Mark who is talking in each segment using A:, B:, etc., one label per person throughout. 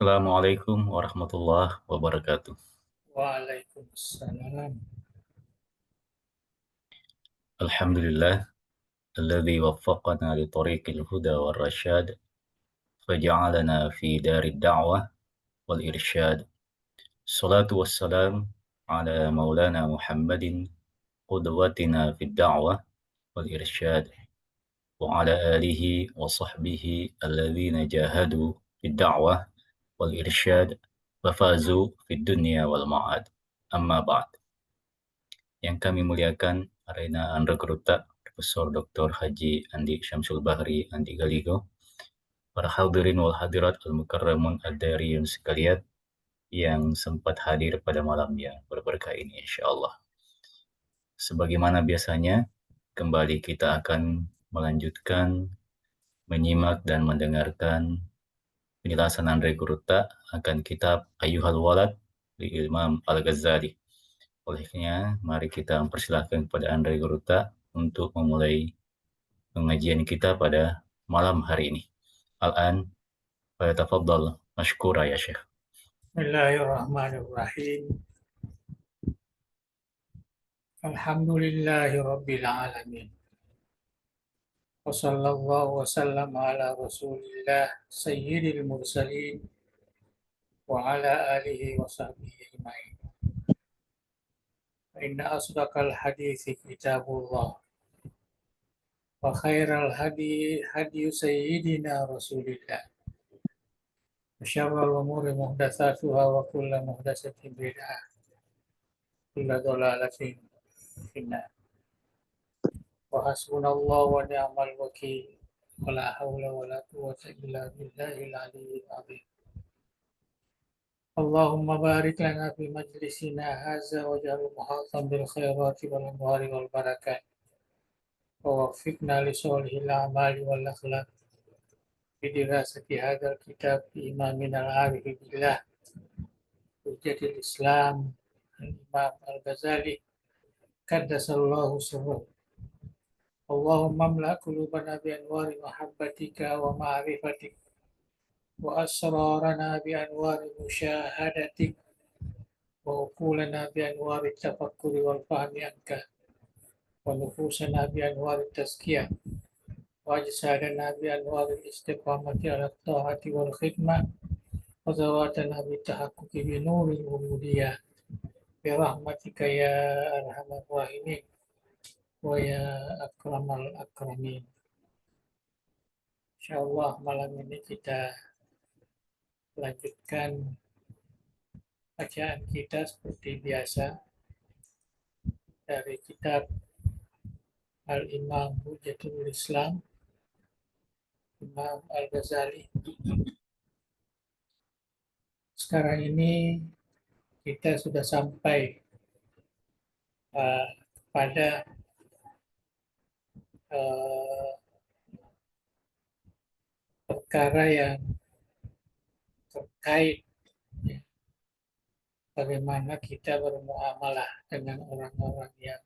A: Assalamualaikum warahmatullahi wabarakatuh.
B: Waalaikumsalam.
A: Alhamdulillah, alladzi waffaqana li tariqil huda war rasyad, faja'alana fi darid da'wah wal irsyad. Salatu wassalam ala maulana Muhammadin qudwatina fid da'wah wal irsyad wa ala alihi wa sahbihi alladzina jahadu fid da'wah wal irsyad wa fazu fid dunya wal ma'ad. Amma ba'd. Yang kami muliakan Arena Androgruta, Profesor Dr. Haji Andi Syamsul Bahri Andi Galigo, para hadirin wal hadirat al-mukarramun ad-dariyun sekalian yang sempat hadir pada malam yang berberkah ini insyaallah. Sebagaimana biasanya, kembali kita akan melanjutkan menyimak dan mendengarkan penjelasan Andre Guruta akan kitab Ayyuhal Walad di Imam Al-Ghazali. Olehnya, mari kita mempersilahkan kepada Andre Guruta untuk memulai pengajian kita pada malam hari ini. Al-an, falyatafaddal mashkura ya Syekh.
B: Bismillahirrahmanirrahim. Alhamdulillahi rabbil alamin. Wa sallallahu wa sallam ala rasulillah sayyidil mursalin wa ala alihi wa sahbihi ajma'in. Inna asdaqal hadithi kitabullah wa khairal hadi hadi sayyidina rasulillah. Wa syarrul umuri muhdatsatuha wa kullu muhdatsatin bid'ah. Kullu dhalalatin finnar. Wa hasbunallahu wa ni'mal wakil. Wala haula wala quwwata illa billahil aliyyil azim. Allahumma barik lana fi majlisina hadza waj'al muhatam bil khairati wal anwari wal barakat. Wa waffiqna li solihil a'mali wal akhlaq. Fi dirasati hadzal kitab fi imamin al-arif billah. Hujjatil Islam Al-Imam Al-Ghazali qaddasallahu sirruh. Allahumma amla qulubana bi anwari mahabbatika wa ma'rifatik wa asrarana bi anwari musyahadatik wa uqulana bi anwari tafakkuri wal fahmi anka wa nufusana bi anwari tazkiyah wa ajsadana bi anwari istiqamati ala ta'ati wal khidmah wa zawatana bi tahaqquqi bi nuril ubudiyah bi rahmatika ya arhamar rahimin wa ya akramal akramin. Insyaallah malam ini kita lanjutkan bacaan kita seperti biasa dari kitab Al-Imam Hujjatul Islam Imam Al-Ghazali. Sekarang ini kita sudah sampai pada perkara yang terkait ya, bagaimana kita bermuamalah dengan orang-orang yang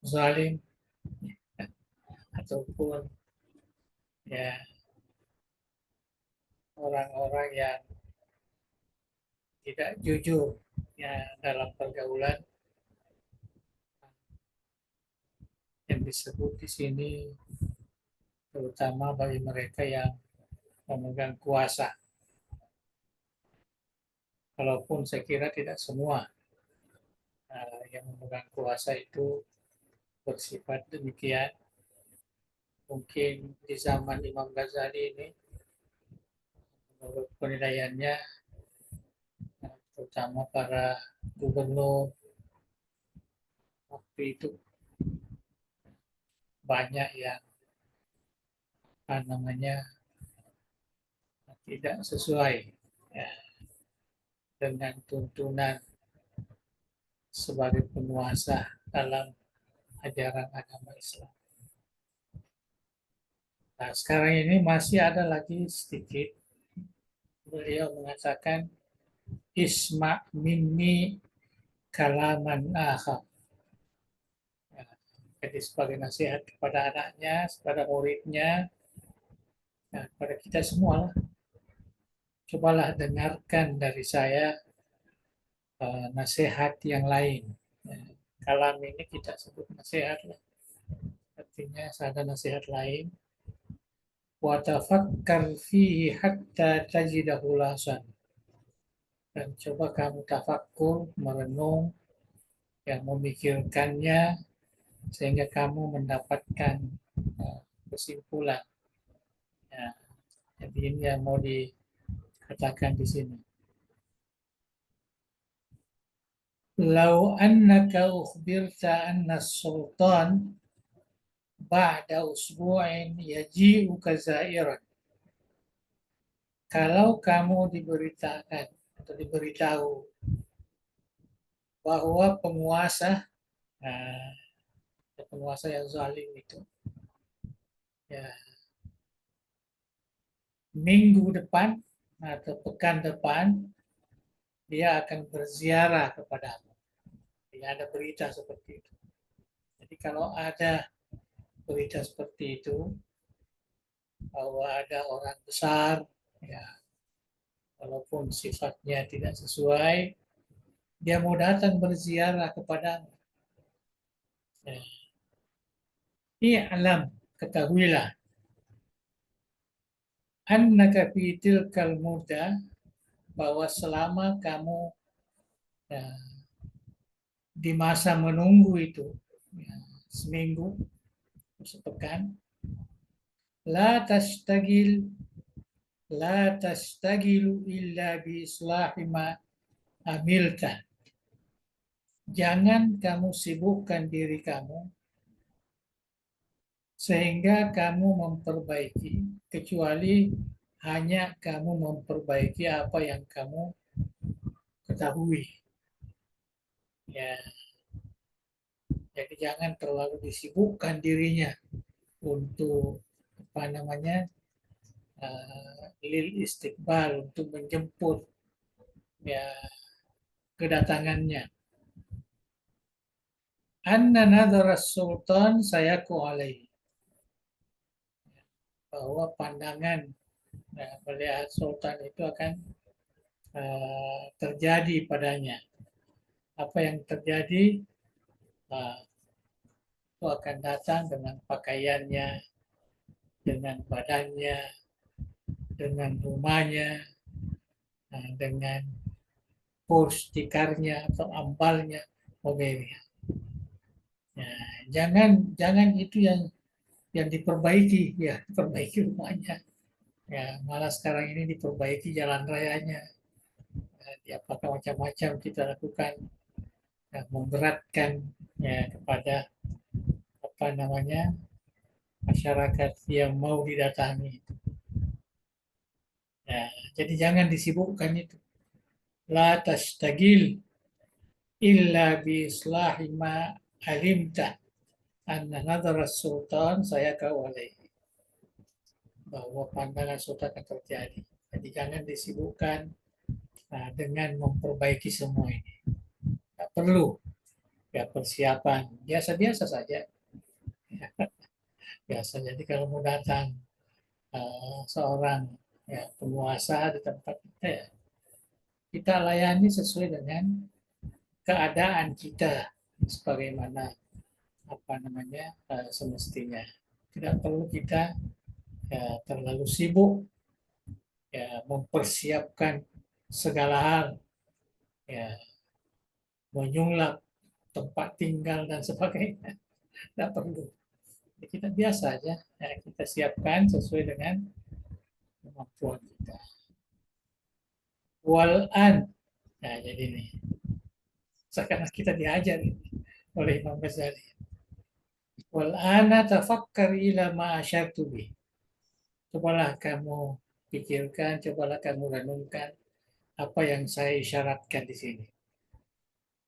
B: zalim ya, ataupun ya orang-orang yang tidak jujur ya dalam pergaulan yang disebut di sini terutama bagi mereka yang memegang kuasa. Walaupun saya kira tidak semua yang memegang kuasa itu bersifat demikian. Mungkin di zaman Imam Ghazali ini, menurut penilaiannya, terutama para gubernur waktu itu banyak yang tidak sesuai ya, dengan tuntunan sebagai penguasa dalam ajaran agama Islam. Nah, sekarang ini masih ada lagi sedikit beliau mengatakan isma minni kalaman akhar. Ya, jadi sebagai nasihat kepada anaknya, kepada muridnya, ya, kepada kita semua lah. cobalah dengarkan dari saya nasihat yang lain. Ya, kalam ini kita sebut nasihat, artinya ada nasihat lain. Wa tafakkar fihi hatta tajidahu lasan. Dan coba kamu tafakkur, merenung, yang memikirkannya sehingga kamu mendapatkan kesimpulan. Ya, jadi ini yang mau dikatakan di sini. Lau annaka ukhbirta anna sultan ba'da usbu'in yaji'uka za'iran. Kalau kamu diberitakan atau diberitahu bahwa nah, penguasa yang zalim itu, ya, minggu depan atau pekan depan dia akan berziarah kepadamu. Jadi ada berita seperti itu. Jadi kalau ada berita seperti itu, bahwa ada orang besar, ya, walaupun sifatnya tidak sesuai, dia mau datang berziarah kepadamu. Ya. I'lam, ketahuilah, annaka fi tilkal muda, bahwa selama kamu, ya, di masa menunggu itu, ya, seminggu, sepekan, la tastagil la tastagilu illa bi islahi ma amilta. Jangan kamu sibukkan diri kamu sehingga kamu memperbaiki, kecuali hanya kamu memperbaiki apa yang kamu ketahui. Ya, jadi jangan terlalu disibukkan dirinya untuk apa namanya, lil istiqbal, untuk menjemput, ya, kedatangannya. Anna nadhara sultan sayaku alaihi, bahwa pandangan, nah, melihat sultan itu akan terjadi padanya. Apa yang terjadi, itu akan datang dengan pakaiannya, dengan badannya, dengan rumahnya, dengan kurs tikarnya atau ambalnya, mobilnya. Ya, jangan itu yang diperbaiki, ya, perbaiki rumahnya. Ya, malah sekarang ini diperbaiki jalan rayanya. Ya, apakah macam-macam kita lakukan, ya, memberatkan, ya, kepada apa namanya, masyarakat yang mau didatangi. Ya, jadi jangan disibukkan itu. La tastagil illa bi islahi ma alimta anna nadhara sultan saya kawalai, bahwa pandangan sultan akan terjadi. Jadi jangan disibukkan dengan memperbaiki semua ini. Tak perlu, ya, persiapan biasa-biasa saja. Ya, biasa. Jadi kalau mau datang seorang, ya, penguasa di tempat kita, ya, kita layani sesuai dengan keadaan kita, sebagaimana apa namanya, semestinya. Tidak perlu kita, ya, terlalu sibuk, ya, mempersiapkan segala hal, ya, menyulap tempat tinggal dan sebagainya. Tidak perlu. Ya, kita biasa aja, ya, kita siapkan sesuai dengan kemampuan kita. Wal'an, nah jadi nih, sekarang kita diajar oleh Imam Ghazali. Wal'ana tafakkar ila ma asyartu bih. Cobalah kamu pikirkan, cobalah kamu renungkan apa yang saya isyaratkan di sini.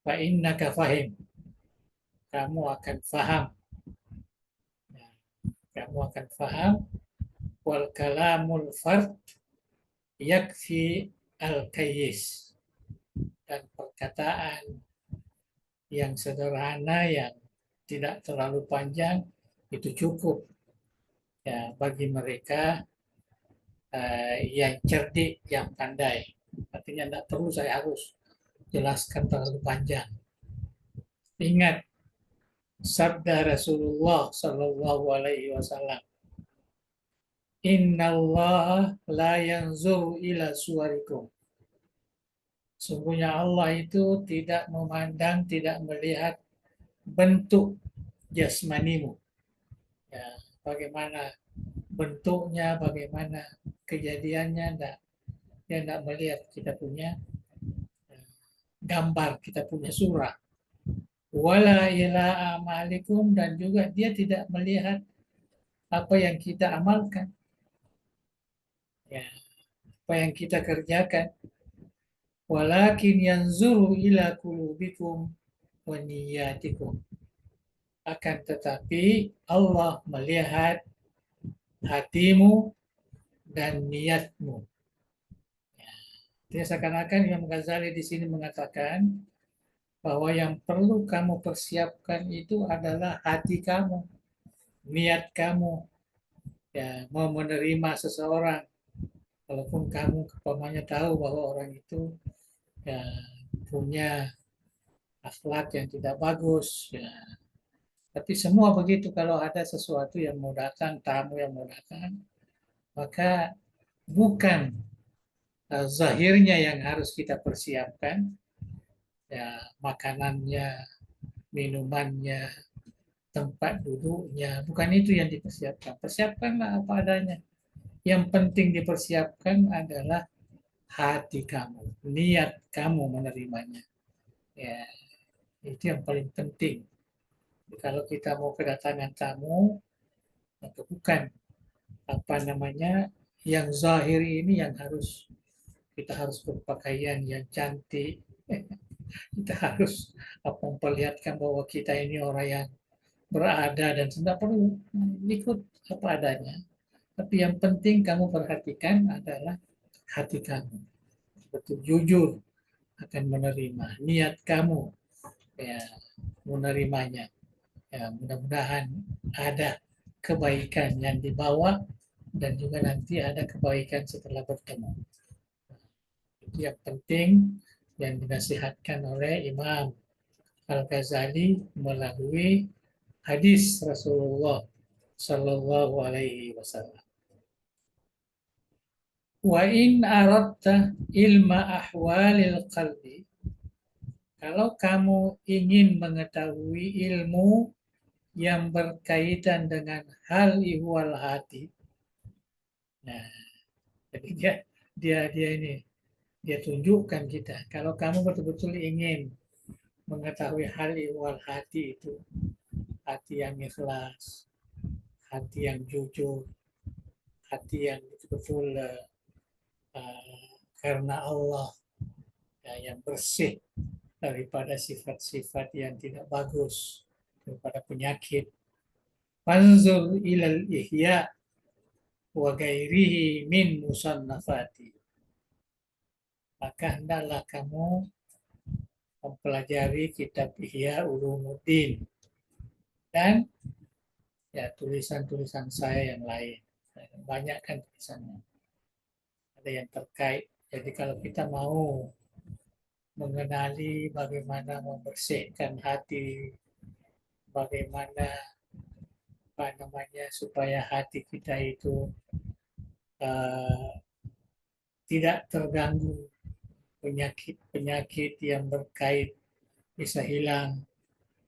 B: Fa innaka fahim, kamu akan faham. Nah, kamu akan faham. Wal kalamul fard yakfi al kayyis, dan perkataan yang sederhana yang tidak terlalu panjang itu cukup, ya, bagi mereka yang cerdik, yang pandai. Artinya tidak perlu saya harus jelaskan terlalu panjang. Ingat sabda Rasulullah Sallallahu Alaihi Wasallam, Inna Allah la yanzuru ila suwarikum. Sungguhnya Allah itu tidak memandang, tidak melihat bentuk jasmanimu. Ya, bagaimana bentuknya, bagaimana kejadiannya, enggak. Dia tidak melihat kita punya gambar, kita punya surah. Wala ila amalikum, dan juga dia tidak melihat apa yang kita amalkan. Ya, apa yang kita kerjakan. Walakin yanzuru ila kulubikum wa niyatikum. Akan tetapi Allah melihat hatimu dan niatmu. Jadi seakan-akan Imam Ghazali di sini mengatakan bahwa yang perlu kamu persiapkan itu adalah hati kamu, niat kamu, ya mau menerima seseorang, walaupun kamu kepamanya tahu bahwa orang itu ya punya akhlak yang tidak bagus, ya. Tapi semua begitu, kalau ada sesuatu yang mau datang, tamu yang mau datang, maka bukan zahirnya yang harus kita persiapkan, ya makanannya, minumannya, tempat duduknya, bukan itu yang dipersiapkan. Persiapkanlah apa adanya. Yang penting dipersiapkan adalah hati kamu, niat kamu menerimanya. Ya, itu yang paling penting. Kalau kita mau kedatangan tamu, maka bukan apa namanya yang zahir ini yang harus kita harus berpakaian yang cantik, kita harus memperlihatkan bahwa kita ini orang yang berada dan tidak perlu ikut apa adanya. Tapi yang penting kamu perhatikan adalah hati kamu, betul jujur akan menerima, niat kamu ya menerimanya. Ya, mudah-mudahan ada kebaikan yang dibawa dan juga nanti ada kebaikan setelah bertemu. Itu yang penting yang dinasihatkan oleh Imam Al-Ghazali melalui hadis Rasulullah Sallallahu Alaihi Wasallam. Wa in aradta ilma ahwalil qalbi, kalau kamu ingin mengetahui ilmu yang berkaitan dengan hal ihwal hati, nah, jadi dia ini dia tunjukkan kita. Kalau kamu betul-betul ingin mengetahui hal ihwal hati itu, hati yang ikhlas, hati yang jujur, hati yang betul-betul karena Allah, ya, yang bersih daripada sifat-sifat yang tidak bagus, daripada penyakit. Fanzur ilal ihya wa gairihi min musannafati. Maka hendaklah kamu mempelajari kitab Ihya Ulumuddin dan ya tulisan-tulisan saya yang lain. Banyak kan tulisannya. Ada yang terkait. Jadi kalau kita mau mengenali bagaimana membersihkan hati, bagaimana apa namanya supaya hati kita itu uh, tidak terganggu penyakit-penyakit yang berkait bisa hilang,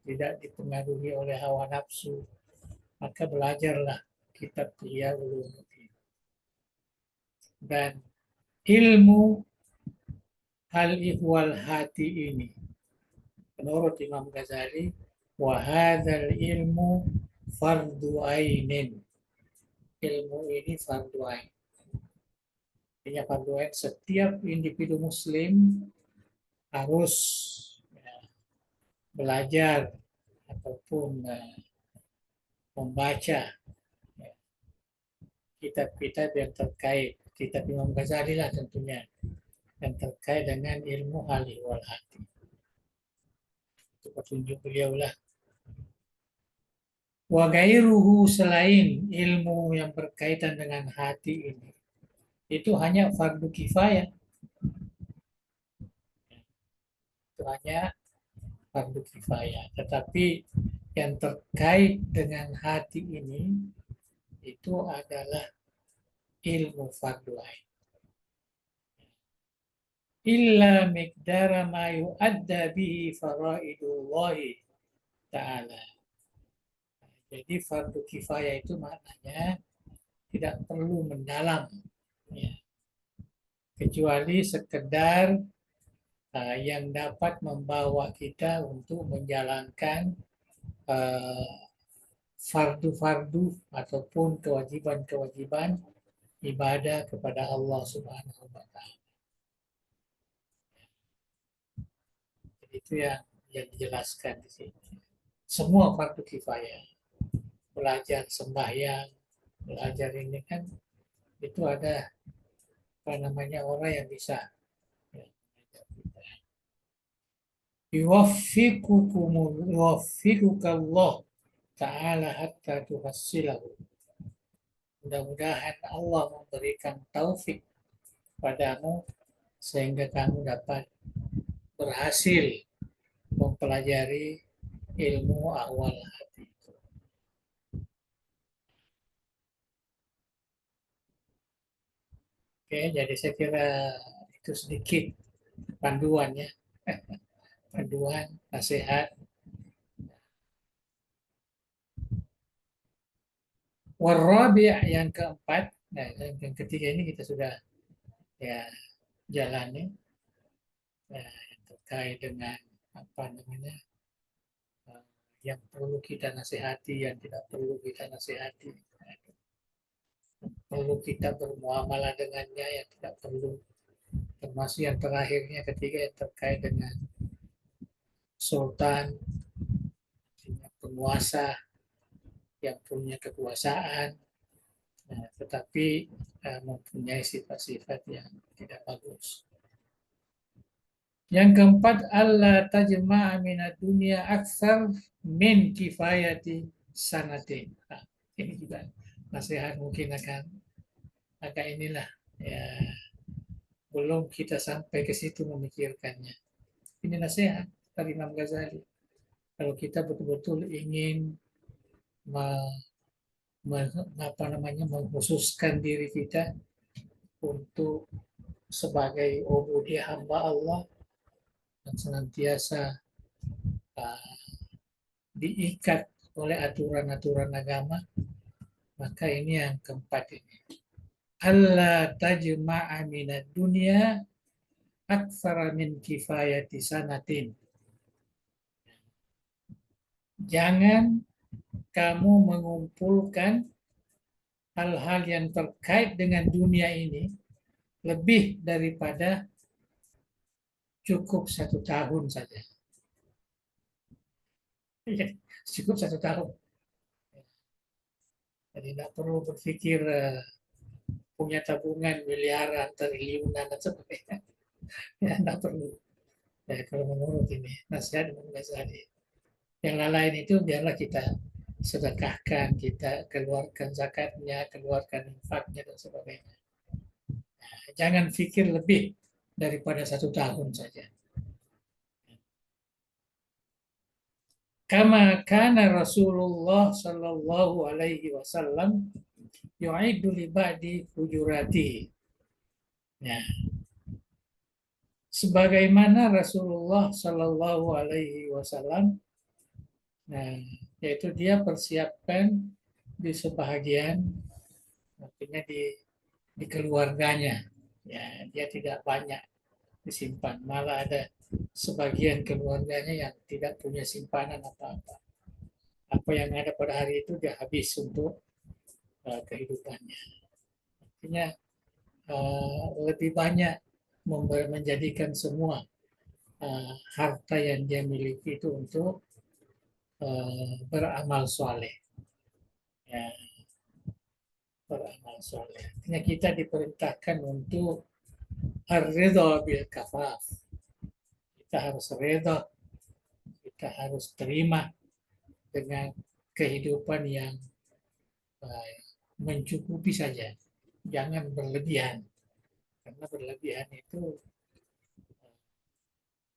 B: tidak dipengaruhi oleh hawa nafsu, maka belajarlah kitab Ihya Ulumuddin. Dan ilmu hal ihwal hati ini, menurut Imam Ghazali, wahadal ilmu fardu ainin. Ilmu ini fardu ain. Artinya fardu ain, setiap individu muslim harus belajar ataupun membaca kitab-kitab yang terkait, kitab Imam Ghazali lah tentunya, yang terkait dengan ilmu hal ihwal hati. Itu petunjuk beliau lah. Wa gairuhu, selain ilmu yang berkaitan dengan hati ini, itu hanya fardu kifayah, itu hanya fardu kifayah. Tetapi yang terkait dengan hati ini itu adalah ilmu fardu ain. Illa miqdara ma yu'adda bihi faraidullahi ta'ala. Jadi fardu kifayah itu maknanya tidak perlu mendalam, ya, kecuali sekedar yang dapat membawa kita untuk menjalankan fardu-fardu ataupun kewajiban-kewajiban ibadah kepada Allah Subhanahu wa taala. Itu yang dijelaskan di sini. Semua fardu kifayah, belajar sembahyang, belajar ini kan itu ada apa namanya orang yang bisa, ya, yuwaffiqukallah ta'ala hatta tuhassilahu. Mudah-mudahan Allah memberikan taufik padamu sehingga kamu dapat berhasil mempelajari ilmu awal hati. Oke, jadi saya kira itu sedikit panduan, ya, panduan nasihat. Warabi' yang keempat, nah yang ketiga ini kita sudah ya jalani, yang terkait dengan apa namanya yang perlu kita nasihati, yang tidak perlu kita nasihati, perlu kita bermuamalah dengannya, yang tidak perlu. Termasuk yang terakhirnya ketiga yang terkait dengan sultan, penguasa yang punya kekuasaan, tetapi mempunyai sifat-sifat yang tidak bagus. Yang keempat, Allah tajma'a minad dunia aksar min kifayati sanatin. Nah, ini juga nasihat mungkin agak inilah, ya, belum kita sampai ke situ memikirkannya. Ini nasihat dari Imam Ghazali. Kalau kita betul-betul ingin mengkhususkan diri kita untuk sebagai dia hamba Allah dan senantiasa diikat oleh aturan-aturan agama, maka ini yang keempat ini. Allah tajma'a minad dunya aktsara min kifayati sanatin. Jangan kamu mengumpulkan hal-hal yang terkait dengan dunia ini lebih daripada cukup 1 tahun saja. Cukup 1 tahun. Jadi tidak perlu berpikir punya tabungan miliaran, triliunan dan sebagainya. Ya, tidak perlu. Ya, kalau menurut ini nasihat Imam Ghazali. Yang lain itu biarlah kita sedekahkan, kita keluarkan zakatnya, keluarkan infaknya dan sebagainya. Nah, jangan pikir lebih daripada 1 tahun saja. Kama kana Rasulullah sallallahu alaihi wasallam yu'idu li ba'di hujurati. Ya. Sebagaimana Rasulullah sallallahu alaihi wasallam, nah, yaitu dia persiapkan di sebahagian, artinya di keluarganya. Ya, dia tidak banyak disimpan, malah ada sebagian keluarganya yang tidak punya simpanan apa-apa. Apa yang ada pada hari itu dia habis untuk kehidupannya. Artinya lebih banyak menjadikan semua harta yang dia miliki itu untuk beramal soleh. Ya, beramal soleh. Artinya kita diperintahkan untuk ar-ridha bil kafaf. Kita harus reda, kita harus terima dengan kehidupan yang mencukupi saja, jangan berlebihan. karena berlebihan itu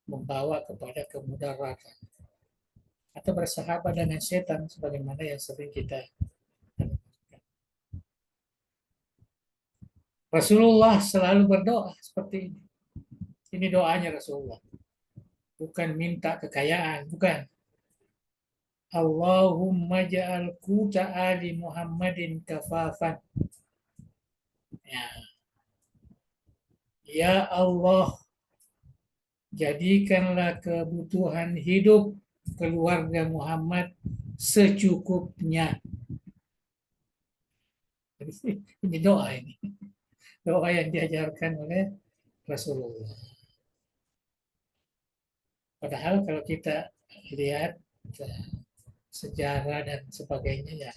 B: membawa kepada kemudaratan atau bersahabat dengan setan sebagaimana yang sering kita dengarkan. Rasulullah selalu berdoa seperti ini. Ini doanya Rasulullah. Bukan minta kekayaan, bukan. Allahumma ja'al quta ali Muhammadin kafafan. Ya. Ya Allah, jadikanlah kebutuhan hidup keluarga Muhammad secukupnya. Ini doa ini. Doa yang diajarkan oleh Rasulullah. Padahal kalau kita lihat sejarah dan sebagainya ya,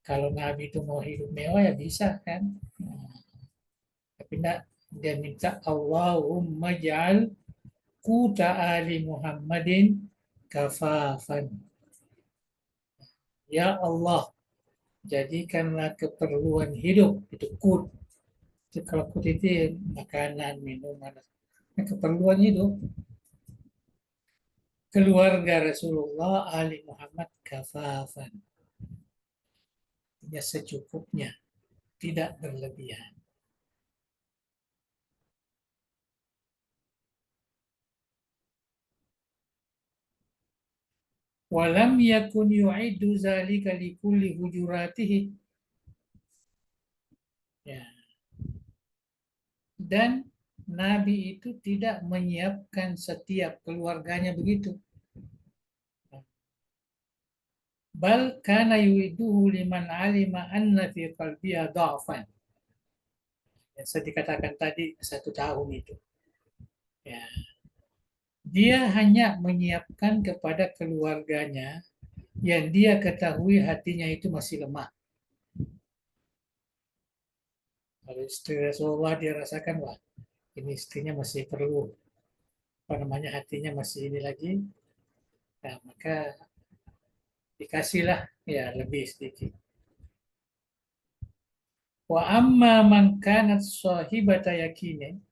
B: kalau Nabi itu mau hidup mewah ya bisa kan. Nah, tapi enggak, dia minta Allahumma ja'al quta ali Muhammadin kafafan. Ya Allah, jadikanlah keperluan hidup itu kut. Kalau kut itu makanan, minuman, keperluan hidup keluarga Rasulullah Ali Muhammad kafafan. Ya secukupnya, tidak berlebihan. Walam yakun yu'iddu zalika likulli hujuratihi. Ya. Dan Nabi itu tidak menyiapkan setiap keluarganya begitu. Bal kana yu'iduhu liman alima anna fi qalbiha dha'fan. Yang saya dikatakan tadi 1 tahun itu. Ya. Dia hanya menyiapkan kepada keluarganya yang dia ketahui hatinya itu masih lemah. Kalau istri Rasulullah dia rasakan, wah ini istrinya masih perlu, hatinya masih ini lagi, nah, maka dikasihlah ya lebih sedikit. Wa amma man kanat sahibata yakinin,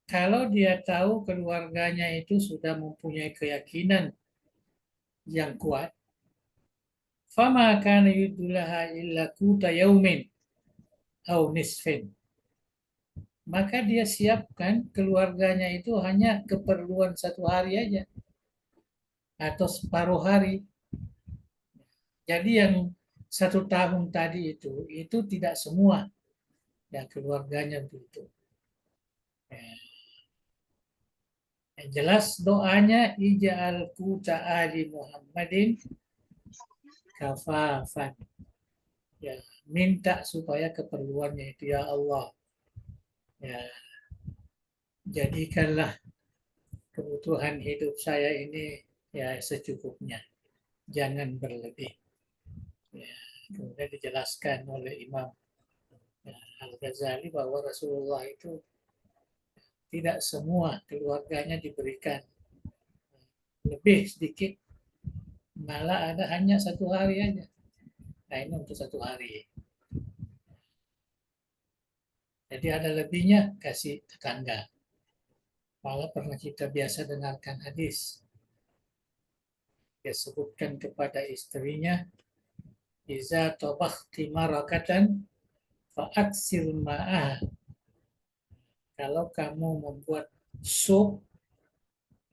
B: kalau dia tahu keluarganya itu sudah mempunyai keyakinan yang kuat, fama kana yudulaha illa quta yaumin au nisfin, maka dia siapkan keluarganya itu hanya keperluan 1 hari aja atau separuh hari. Jadi yang 1 tahun tadi itu tidak semua ya keluarganya begitu. Yang jelas doanya ija'al quta ali Muhammadin kafafan. Ya, minta supaya keperluannya itu ya Allah. Ya, jadikanlah kebutuhan hidup saya ini ya secukupnya. Jangan berlebih. Ya, kemudian dijelaskan oleh Imam Al-Ghazali bahwa Rasulullah itu tidak semua keluarganya diberikan lebih sedikit, malah ada hanya 1 hari aja. Nah ini untuk 1 hari. Jadi ada lebihnya kasih tetangga. Malah pernah kita biasa dengarkan hadis. Dia sebutkan kepada istrinya, Iza tabakhti marakatan fa'aksir ma'ah. Kalau kamu membuat sup,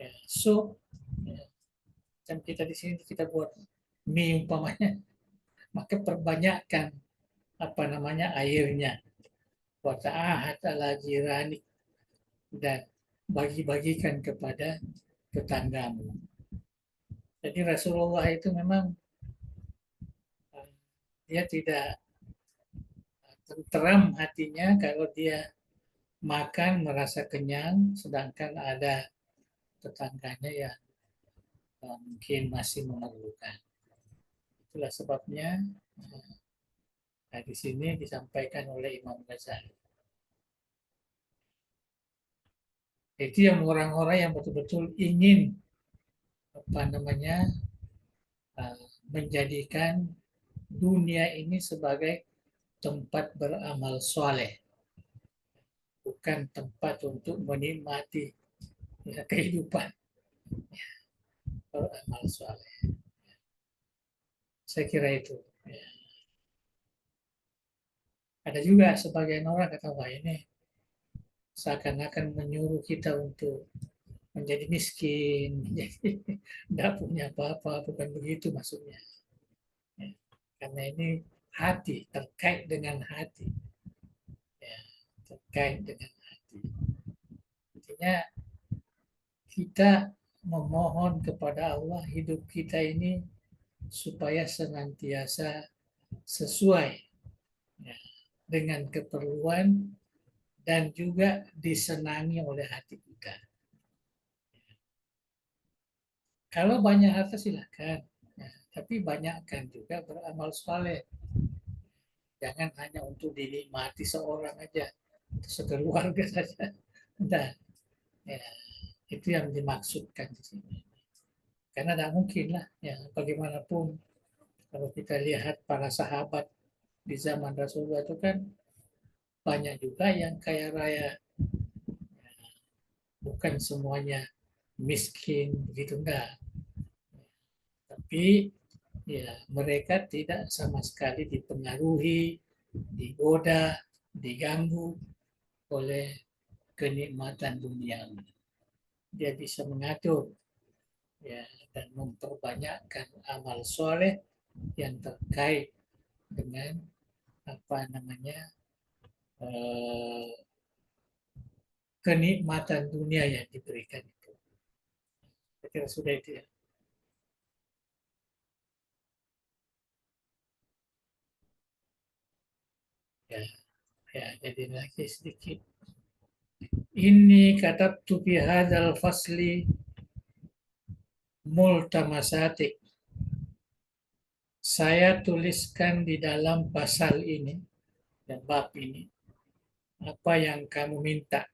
B: ya, sup, ya, dan kita di sini kita buat mie umpamanya, maka perbanyakkan airnya. Wa ta'ahad ala jirani, dan bagi-bagikan kepada tetanggamu. Jadi Rasulullah itu memang dia tidak tenteram hatinya kalau dia makan merasa kenyang, sedangkan ada tetangganya yang mungkin masih memerlukan. Itulah sebabnya di sini disampaikan oleh Imam Ghazali. Itu yang orang-orang yang betul-betul ingin menjadikan dunia ini sebagai tempat beramal soleh, bukan tempat untuk menikmati ya, kehidupan beramal soleh. Saya kira itu. Ya. Ada juga sebagian orang kata, wah ini seakan-akan menyuruh kita untuk menjadi miskin, menjadi tidak punya apa-apa, bukan begitu maksudnya. Ya. Karena ini hati, terkait dengan hati. Ya. Terkait dengan hati. Artinya kita memohon kepada Allah hidup kita ini supaya senantiasa sesuai ya, dengan keperluan dan juga disenangi oleh hati kita. Kalau banyak harta silakan, ya, tapi banyakkan juga beramal soleh. Jangan hanya untuk dinikmati seorang aja, sekeluarga saja. Nah, ya, itu yang dimaksudkan di sini. Karena tidak mungkin lah, ya, bagaimanapun kalau kita lihat para sahabat di zaman Rasulullah itu kan banyak juga yang kaya raya, bukan semuanya miskin begitu enggak. Tapi ya mereka tidak sama sekali dipengaruhi, digoda, diganggu oleh kenikmatan dunia. Dia bisa mengatur ya dan memperbanyakkan amal soleh yang terkait dengan apa namanya eh, kenikmatan dunia yang diberikan itu. Saya kira sudah itu ya. Ya, ya jadi lagi sedikit. Ini kata fi hadzal fasli multamasatik. Saya tuliskan di dalam pasal ini dan bab ini apa yang kamu minta.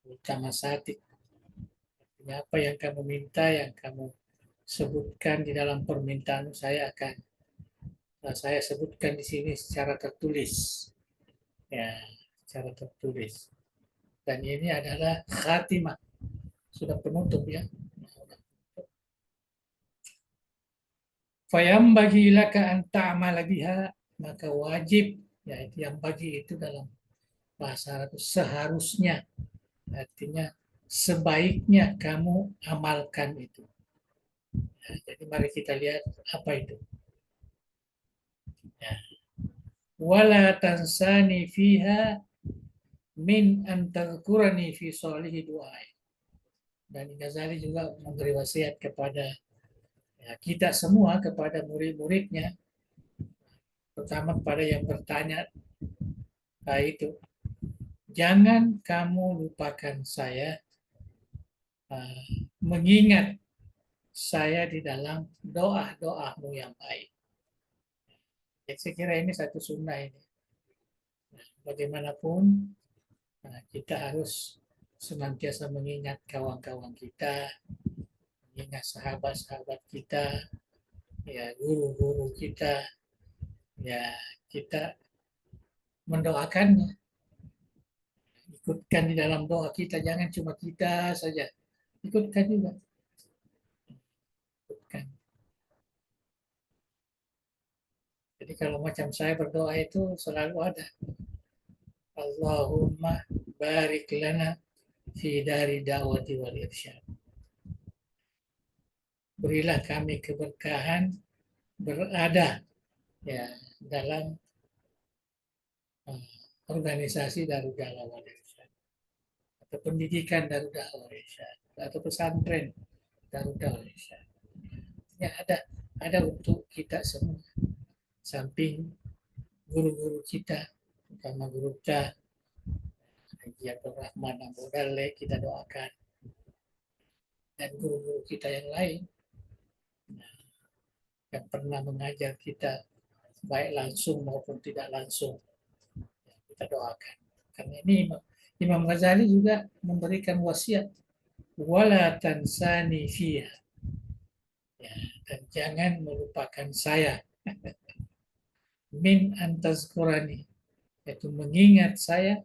B: Multamasatik. Apa yang kamu minta, yang kamu sebutkan di dalam permintaan saya sebutkan di sini secara tertulis. Ya, secara tertulis. Dan ini adalah khatimah. Sudah penutup ya. Fayam bagi laka anta amal biha, maka wajib ya itu yang bagi itu dalam bahasa Arab seharusnya, artinya sebaiknya kamu amalkan itu. Ya, jadi mari kita lihat apa itu. Ya. Wala tansani fiha min antadhkurani fi solihi du'ai. Dan Ghazali juga memberi wasiat kepada ya, kita semua, kepada murid-muridnya, terutama kepada yang bertanya itu, jangan kamu lupakan saya, mengingat saya di dalam doa-doamu yang baik. Jadi saya kira ini satu sunnah ini. Nah, bagaimanapun kita harus senantiasa mengingat kawan-kawan kita, mengingat sahabat-sahabat kita, ya guru-guru kita, ya kita mendoakannya, ikutkan di dalam doa kita, jangan cuma kita saja, ikutkan juga, ikutkan. Jadi kalau macam saya berdoa itu selalu ada, Allahumma barik lana fi dari da'wati wal irsyad. Berilah kami keberkahan berada ya dalam organisasi Darul Da'wah wal Irsyad atau pendidikan Darul Da'wah wal Irsyad atau pesantren Darul Da'wah wal Irsyad. Ya ada untuk kita semua. Samping guru-guru kita, terutama guru kita Haji Abdul Rahman Abu Dalek, kita doakan, dan guru-guru kita yang lain yang pernah mengajar kita baik langsung maupun tidak langsung, kita doakan. Karena ini Imam Ghazali juga memberikan wasiat, wala tansani fiha, ya, dan jangan melupakan saya min antazkurani, yaitu mengingat saya,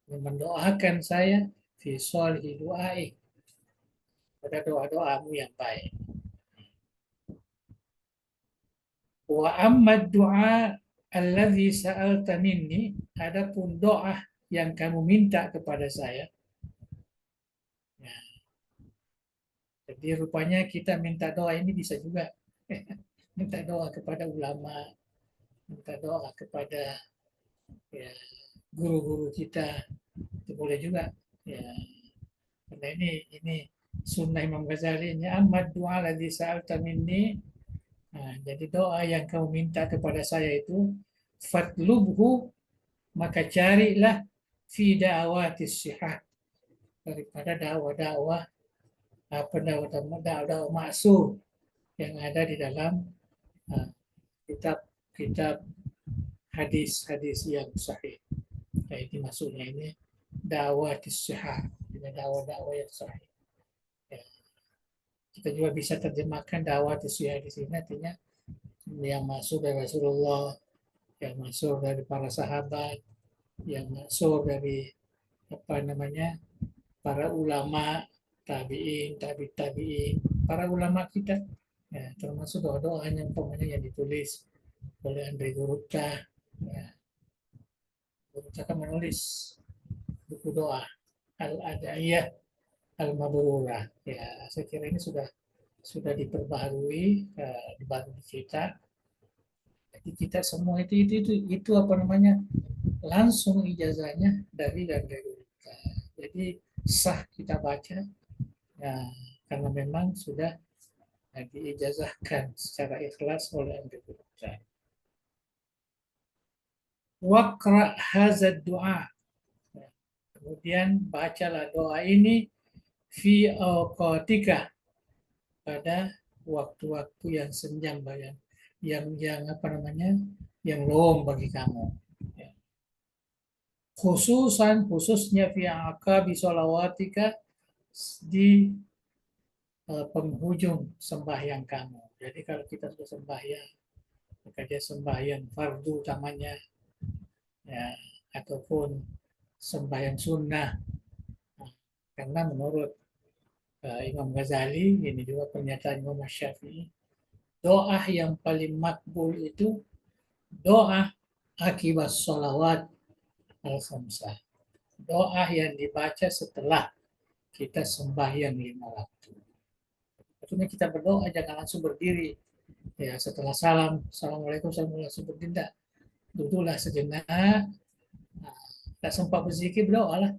B: mendoakan saya fi sholihi du'ai, pada doa-doamu yang baik. Wa amma du'a alladhi sa'alta minni, adapun doa yang kamu minta kepada saya. Ya, jadi rupanya kita minta doa ini bisa juga. Minta doa kepada ulama, minta doa kepada ya, guru-guru kita, itu boleh juga. Ya, karena ini sunnah Imam Ghazali, ini amma du'a alladhi sa'alta minni. Nah, jadi doa yang kamu minta kepada saya itu fatlubhu, maka carilah fi da'awatis sihah, daripada dakwah-dakwah apa dakwah maksud yang ada di dalam kitab-kitab hadis-hadis yang sahih. Nah, ini maksudnya ini dakwah sihah, dakwah-dakwah yang sahih. Ya. Kita juga bisa terjemahkan dakwah sihah di sini artinya yang masuk dari Rasulullah, yang masuk dari para sahabat, yang masuk dari apa namanya para ulama tabiin, tabiin, para ulama kita, ya, termasuk doa-doa yang yang ditulis oleh Andre Guruta. Ya, Guruta kan menulis buku doa Al-Ada'iyah Al-Mabrurah. Ya, saya kira ini sudah diperbaharui, dibantu kita. Jadi kita semua itu apa namanya langsung ijazahnya dari Andre Guruta. Jadi sah kita baca, ya, karena memang sudah diijazahkan secara ikhlas oleh Andre Guruta. Waqra hazad doa. Kemudian bacalah doa ini fi awqatika, pada waktu-waktu yang senjang, yang apa namanya, yang lowong bagi kamu. Ya. Khususnya fi aqabi sholawatika, di penghujung sembahyang kamu. Jadi kalau kita sudah sembahyang, maka dia sembahyang fardu utamanya, ya, ataupun sembahyang sunnah. Nah, karena menurut Imam Ghazali, ini juga pernyataan Imam Syafi'i, doa yang paling makbul itu doa akibat sholawat al-khamsah. Doa yang dibaca setelah kita sembahyang 5 waktu. Maksudnya kita berdoa jangan langsung berdiri. Ya, setelah salam, assalamualaikum, langsung berdiri. Duduklah sejenak. Nah, tak sempat berzikir, berdoa lah.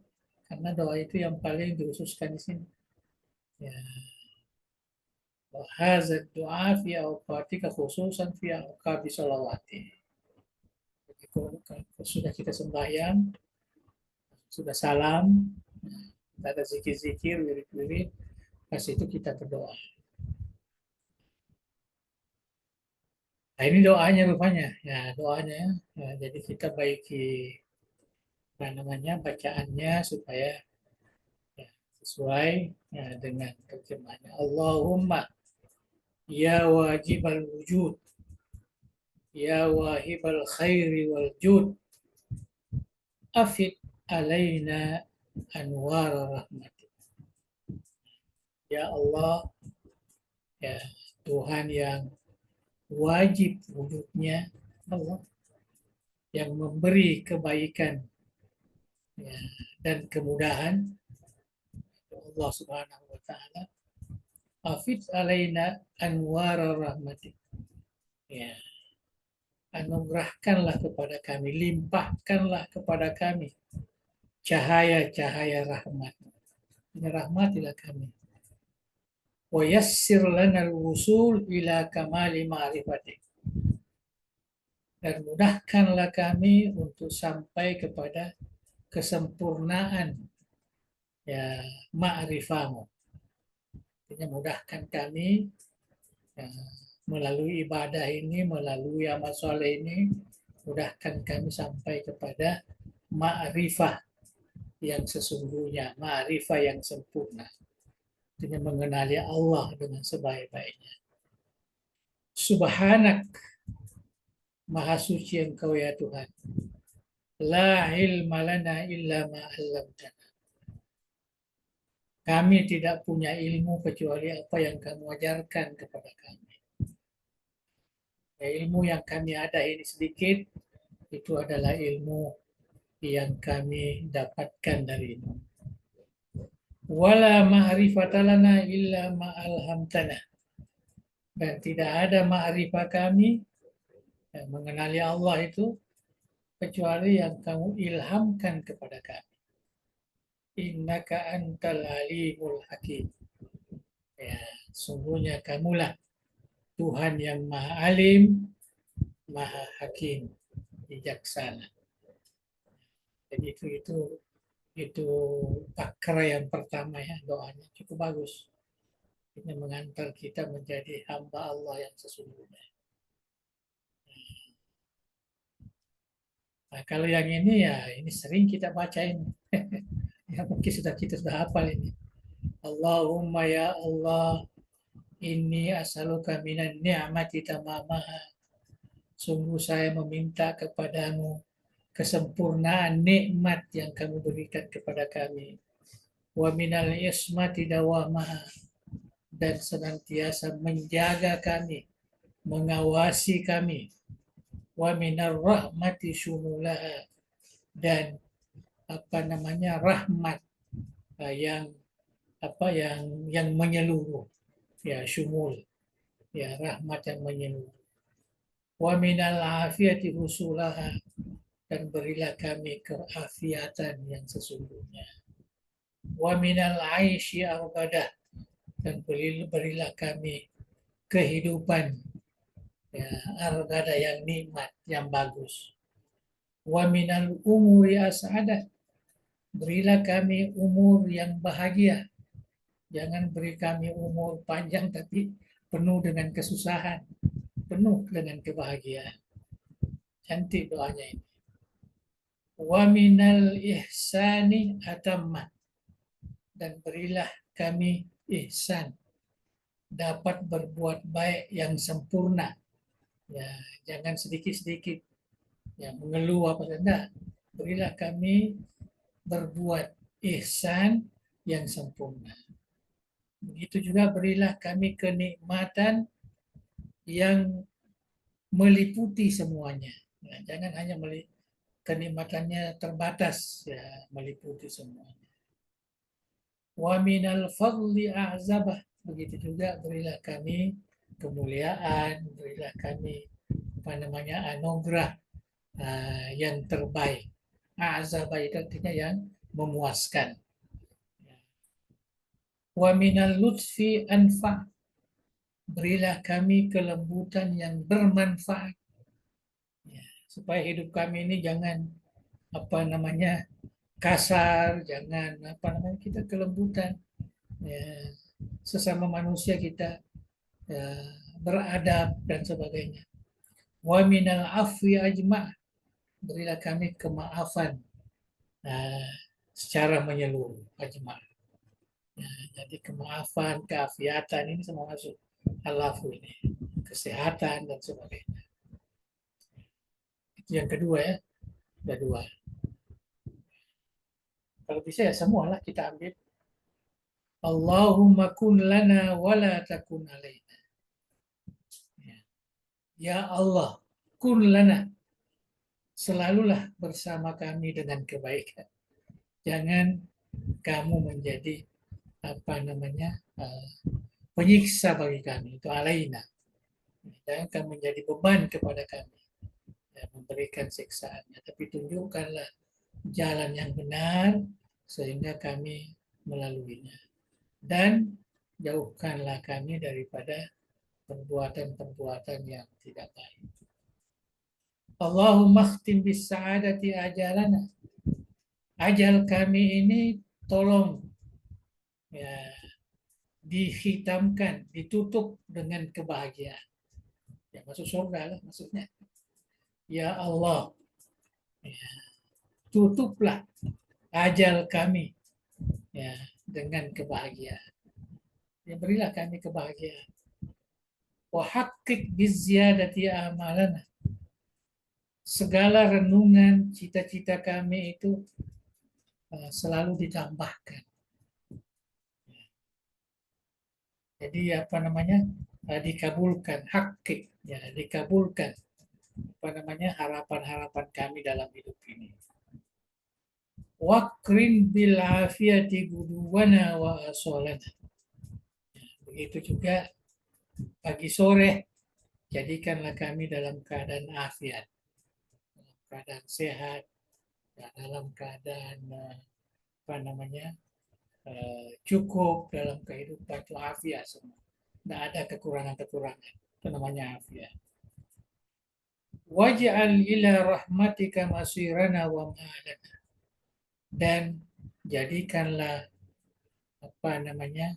B: Karena doa itu yang paling dikhususkan di sini. Ya. Wahazat doa fi awqatika khususan fi awqabi sholawati. Sudah kita sembahyang, sudah salam, tidak ada zikir-zikir, wirid-wirid, pas itu kita berdoa. Nah, ini doanya rupanya, ya doanya. Ya, jadi kita baiki apa namanya bacaannya supaya ya, sesuai ya, dengan terjemahannya. Allahumma ya wajibal wujud, ya wahibal khairi wal jud, afid alaina anwar rahmati. Ya Allah, ya Tuhan yang wajib wujudnya, Allah yang memberi kebaikan, ya, dan kemudahan, Allah Subhanahu wa taala. Afid alaina anwar rahmati. Ya, anugerahkanlah kepada kami, limpahkanlah kepada kami cahaya-cahaya rahmat. Ini rahmatilah kami. Wa yassir lana al-wusul ila kamali ma'rifatik. Dan mudahkanlah kami untuk sampai kepada kesempurnaan ya ma'rifamu. Artinya mudahkan kami ya, melalui ibadah ini, melalui amal soleh ini, mudahkan kami sampai kepada ma'rifah yang sesungguhnya, ma'rifah yang sempurna. Artinya mengenali Allah dengan sebaik-baiknya. Subhanak, Maha suci Engkau ya Tuhan. La ilma lana illa ma 'allamtana. Kami tidak punya ilmu kecuali apa yang kamu ajarkan kepada kami. Ya, ilmu yang kami ada ini sedikit, itu adalah ilmu yang kami dapatkan darimu. Wala ma'rifata lana illa ma'alhamtana. Dan tidak ada ma'rifah kami yang mengenali Allah itu kecuali yang kamu ilhamkan kepada kami. Innaka antal alimul hakim. Ya, sungguhnya kamulah Tuhan yang maha alim, maha hakim, bijaksana. Jadi itu pakra yang pertama ya, doanya cukup bagus. Ini mengantar kita menjadi hamba Allah yang sesungguhnya. Nah, kalau yang ini ya ini sering kita bacain. Ya mungkin kita sudah hafal ini. Allahumma ya Allah, inni as'aluka minan ni'mati tamamaha. Sungguh saya meminta kepadamu kesempurnaan nikmat yang kamu berikan kepada kami. Wa minal ismati dawamaha, dan senantiasa menjaga kami, mengawasi kami. Wa minar rahmati syumulaha, dan rahmat yang yang menyeluruh, ya syumul, ya rahmat yang menyeluruh. Wa minal afiyati husulaha, dan berilah kami keafiatan yang sesungguhnya. Wa minal aishi arbadah, dan berilah kami kehidupan ya, argada yang nikmat, yang bagus. Wa minal umuri as'adah, berilah kami umur yang bahagia. Jangan beri kami umur panjang tapi penuh dengan kesusahan, penuh dengan kebahagiaan. Cantik doanya ini. Wa minal ihsani atamma, dan berilah kami ihsan, dapat berbuat baik yang sempurna. Ya, jangan sedikit-sedikit ya mengeluh apa saja. Berilah kami berbuat ihsan yang sempurna. Begitu juga berilah kami kenikmatan yang meliputi semuanya. Ya, jangan hanya kenikmatannya terbatas, ya meliputi semuanya. Wa minal fadli a'zabah, begitu juga berilah kami kemuliaan, berilah kami anugerah yang terbaik. A'zabah itu artinya yang memuaskan. Wa minal lutfi anfa, berilah kami kelembutan yang bermanfaat. Ya, supaya hidup kami ini jangan kasar, jangan kita kelembutan. Ya, sesama manusia kita ya, beradab dan sebagainya. Wa minal afwi ajma', berilah kami kemaafan secara menyeluruh, ajma'. Ya, jadi kemaafan, keafiatan ini semua masuk al-afu ini, kesehatan dan sebagainya. Itu yang kedua ya, ada dua. Kalau bisa ya semualah kita ambil. Allahumma kun lana wa la takun alaina. Ya Allah, kun lana, selalulah bersama kami dengan kebaikan. Jangan kamu menjadi penyiksa bagi kami, itu alaina. Jangan kamu menjadi beban kepada kami, ya, memberikan siksaannya. Tapi tunjukkanlah jalan yang benar sehingga kami melaluinya. Dan jauhkanlah kami daripada perbuatan-perbuatan yang tidak baik. Allahumma khtim bis sa'adati ajalana. Ajal kami ini tolong ya, dihitamkan, ditutup dengan kebahagiaan. Ya masuk surga lah maksudnya. Ya Allah, ya, tutuplah ajal kami ya dengan kebahagiaan. Ya, berilah kami kebahagiaan. Wa haqqik bizziyadati amalana. segala renungan cita-cita kami itu selalu ditambahkan. Jadi apa namanya, dikabulkan, hakik, ya, dikabulkan apa namanya, harapan-harapan kami dalam hidup ini. Wakrin bil afiyati guduwana wa asolana. Begitu juga pagi sore, jadikanlah kami dalam keadaan afiat, dalam keadaan sehat, ya, dalam keadaan apa namanya, cukup dalam kehidupan itu afiat semua. Tidak ada kekurangan-kekurangan. Itu namanya afiat. Waj'al ila rahmatika masirana wa ma'alana. Dan jadikanlah apa namanya,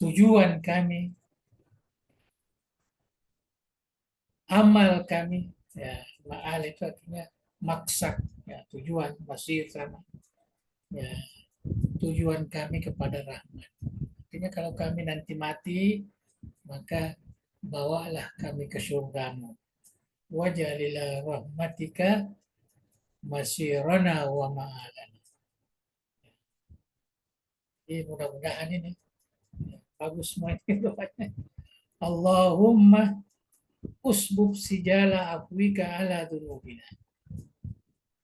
B: tujuan kami, amal kami, ya, ma'al itu artinya maksud, ya, tujuan, masir sama, ya, tujuan kami kepada rahmat. Artinya kalau kami nanti mati, maka bawalah kami ke surgamu. Wajalila rahmatika masirana wa ma'alana. Jadi mudah-mudahan ini bagus semua ini doanya. Allahumma usbub sijala afwika ala dunubina.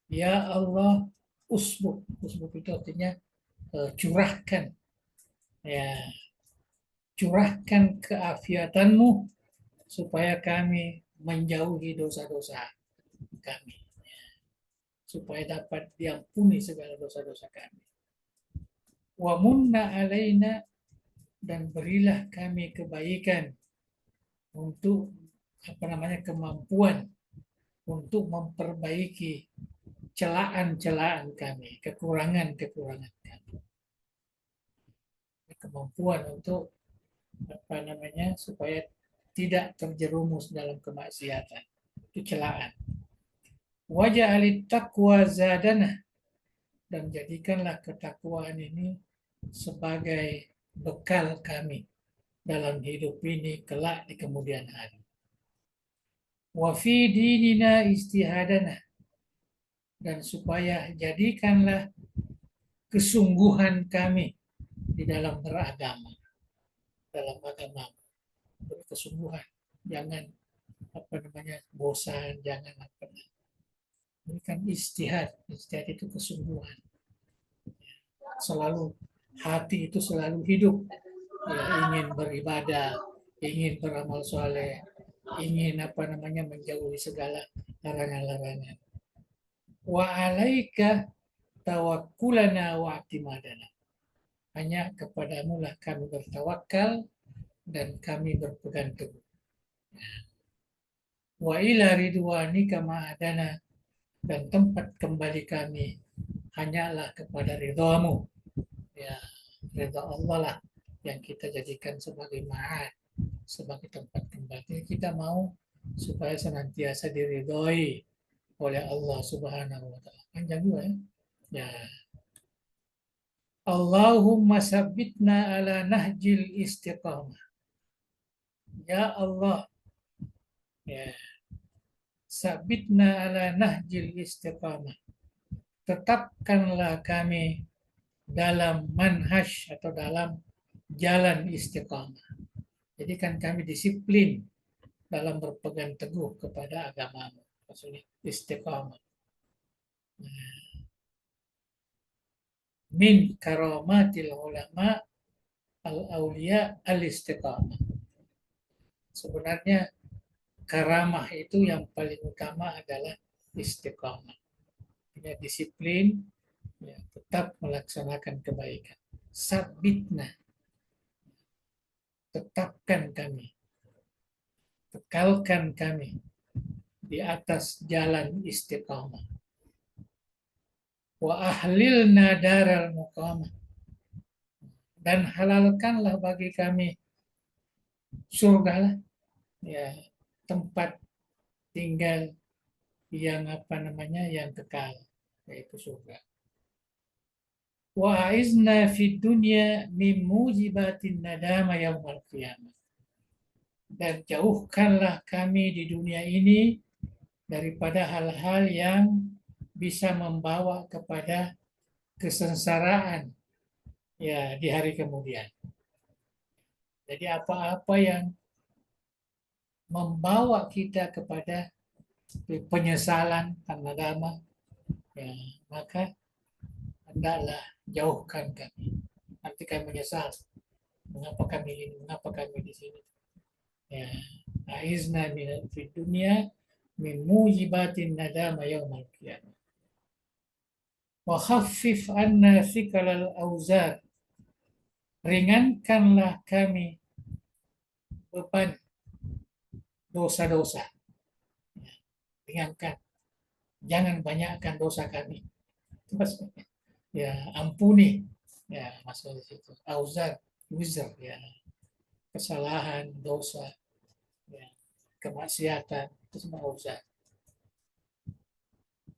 B: Ya Allah, usbub. Usbub itu artinya curahkan, ya, curahkan keafiatanmu supaya kami menjauhi dosa-dosa kami, supaya dapat diampuni segala dosa-dosa kami. Wa munna alaina, dan berilah kami kebaikan untuk apa namanya, kemampuan untuk memperbaiki celaan-celaan kami, kekurangan-kekurangan kami. Kemampuan untuk apa namanya, supaya tidak terjerumus dalam kemaksiatan. Itu celaan. Waja'alit taqwa zadana, dan jadikanlah ketakwaan ini sebagai bekal kami dalam hidup ini kelak di kemudian hari. Wa fi dinina istihadana, dan supaya jadikanlah kesungguhan kami di dalam beragama, dalam agama, bersungguhan, jangan apa namanya, bosan, jangan apa namanya. Ini kan istihad, istihad itu kesungguhan. Selalu hati itu selalu hidup, ya, ingin beribadah, ingin beramal soleh, ingin apa namanya, menjauhi segala larangan-larangan. Wa alaika tawakkulana wa i'timadana. Hanya kepadamu lah kami bertawakal dan kami berpegang teguh. Wa ila ridwanika ma'adana, dan tempat kembali kami hanyalah kepada ridhamu. Ya, ridha Allah lah yang kita jadikan sebagai ma'ad, sebagai tempat kembali. Kita mau supaya senantiasa diridhoi oleh Allah Subhanahu wa taala. Panjang juga ya. Ya. Allahumma sabbitna ala nahjil istiqamah. Ya Allah, ya, sabbitna ala nahjil istiqamah. Tetapkanlah kami dalam manhaj atau dalam jalan istiqamah. Jadi kan kami disiplin dalam berpegang teguh kepada agamamu. Maksudnya istiqamah. Min karamatil ulama al-aulia al-istiqamah. Sebenarnya karamah itu yang paling utama adalah istiqamah. Punya disiplin, ya, tetap melaksanakan kebaikan. Sabitna, tetapkan kami, kekalkan kami di atas jalan istiqamah. Wa ahlilna daral muqamah, dan halalkanlah bagi kami surga lah, ya, tempat tinggal yang apa namanya, yang kekal, yaitu surga. Wa aizna fid dunya min mujibatin nadama yaumal qiyamah, dan jauhkanlah kami di dunia ini daripada hal-hal yang bisa membawa kepada kesengsaraan ya di hari kemudian. Jadi apa-apa yang membawa kita kepada penyesalan karena agama, ya, maka hendaklah jauhkan kami. Nanti kami menyesal. Mengapa kami ini? Mengapa kami di sini? Ya, aizna min fid dunya min mujibatin nadama yaumal qiyamah. Wa khaffif anna thiqalal auzar. Ringankanlah kami beban dosa-dosa. Ringankan. Jangan banyakkan dosa kami. Ya, ampuni. Ya, maksudnya itu. Auzar, wizard, ya. Kesalahan, dosa, ya. Kemaksiatan, itu semua auzar.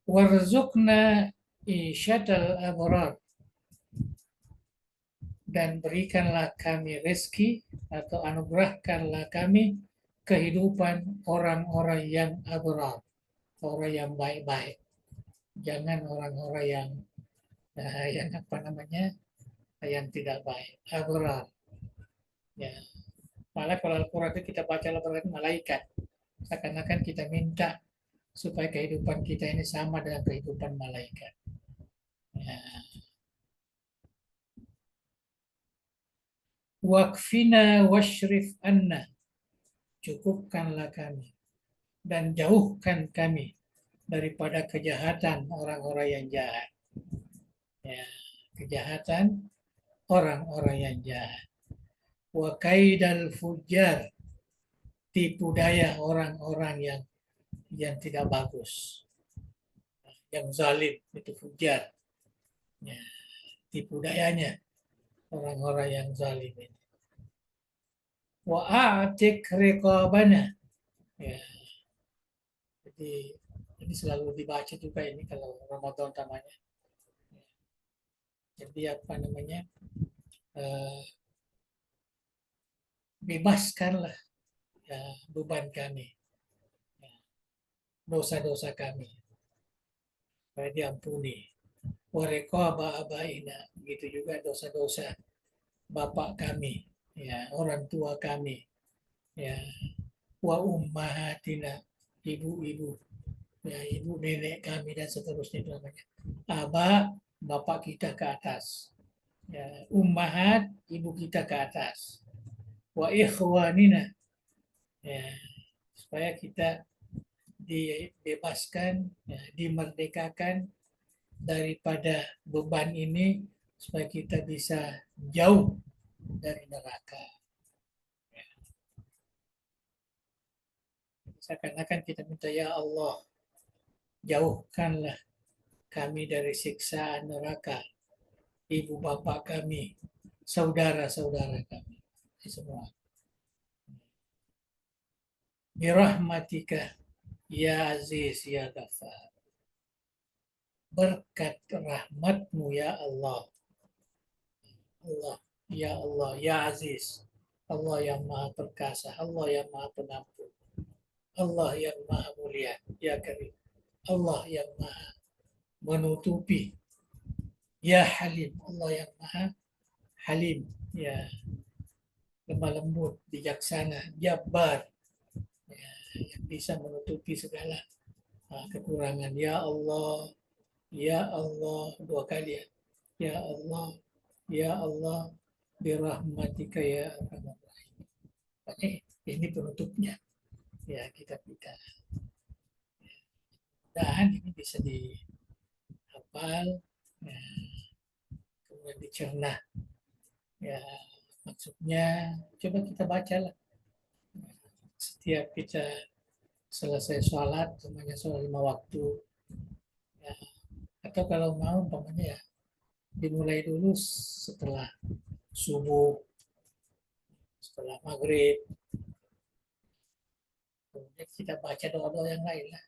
B: Warzuqna isyatal abrar. Dan berikanlah kami rezeki atau anugerahkanlah kami kehidupan orang-orang yang abrar, orang yang baik-baik. Jangan orang-orang yang apa namanya, yang tidak baik. Abrar. Ya. Malah kalau Al-Quran itu kita baca Al-Quran malaikat, seakan-akan kita minta supaya kehidupan kita ini sama dengan kehidupan malaikat. Ya. Wakfina washrif anna. Cukupkanlah kami dan jauhkan kami daripada kejahatan orang-orang yang jahat. Ya, kejahatan orang-orang yang jahat. Wa kaidal fujar, tipu daya orang-orang yang tidak bagus. Yang zalim itu fujar. Ya, tipu dayanya orang-orang yang zalim ini. Wa a'tik riqabana. Ya. Jadi ini selalu dibaca juga ini kalau Ramadan tamanya. Jadi apa namanya? Bebaskanlah ya, beban kami, ya, dosa-dosa kami, supaya diampuni. Wareqaba abaina, begitu juga dosa-dosa bapak kami, ya, orang tua kami, ya, wa ummahatina, ibu-ibu, ya, ibu nenek kami dan seterusnya itu namanya. Aba, bapak kita ke atas, ya, ummahat, ibu kita ke atas. Wa ikhwanina, ya, supaya kita dibebaskan, ya, dimerdekakan daripada beban ini supaya kita bisa jauh dari neraka. Ya. Seakan-akan kita minta, ya Allah, jauhkanlah kami dari siksaan neraka, ibu bapak kami, saudara-saudara kami, semua. Birahmatika ya Aziz ya Ghafar. Berkat rahmatmu ya Allah. Allah, ya Allah, ya Aziz. Allah yang maha perkasa, Allah yang maha pengampun. Allah yang maha mulia, ya Karim. Allah yang maha menutupi. Ya Halim, Allah yang maha Halim, ya lemah lembut, bijaksana, Jabbar, ya, yang bisa menutupi segala kekurangan. Ya Allah, ya Allah, dua kali ya. Ya Allah, ya Allah, birahmatika ya Arhamar Rahim. Ini penutupnya. Ya, kita dan ini bisa dihafal, ya, kemudian dicerna. Ya, maksudnya coba kita baca lah. Setiap kita selesai sholat, semuanya sholat 5 waktu. Ya, atau kalau mau umpamanya ya dimulai dulu setelah subuh, setelah maghrib, kemudian kita baca doa-doa yang lain lah.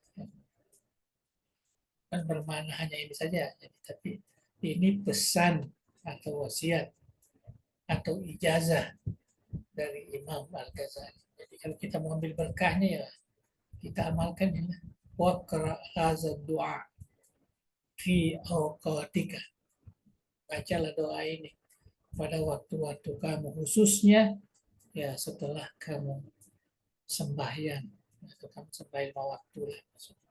B: Kan bermakna hanya ini saja, tapi ini pesan atau wasiat atau ijazah dari Imam Al-Ghazali. Jadi kalau kita mau ambil berkahnya ya kita amalkan ya. Waqra hadza du'a fi awqatika. Bacalah doa ini pada waktu-waktu kamu, khususnya ya setelah kamu sembahyang atau kamu sembahyang lima waktu lah maksudnya.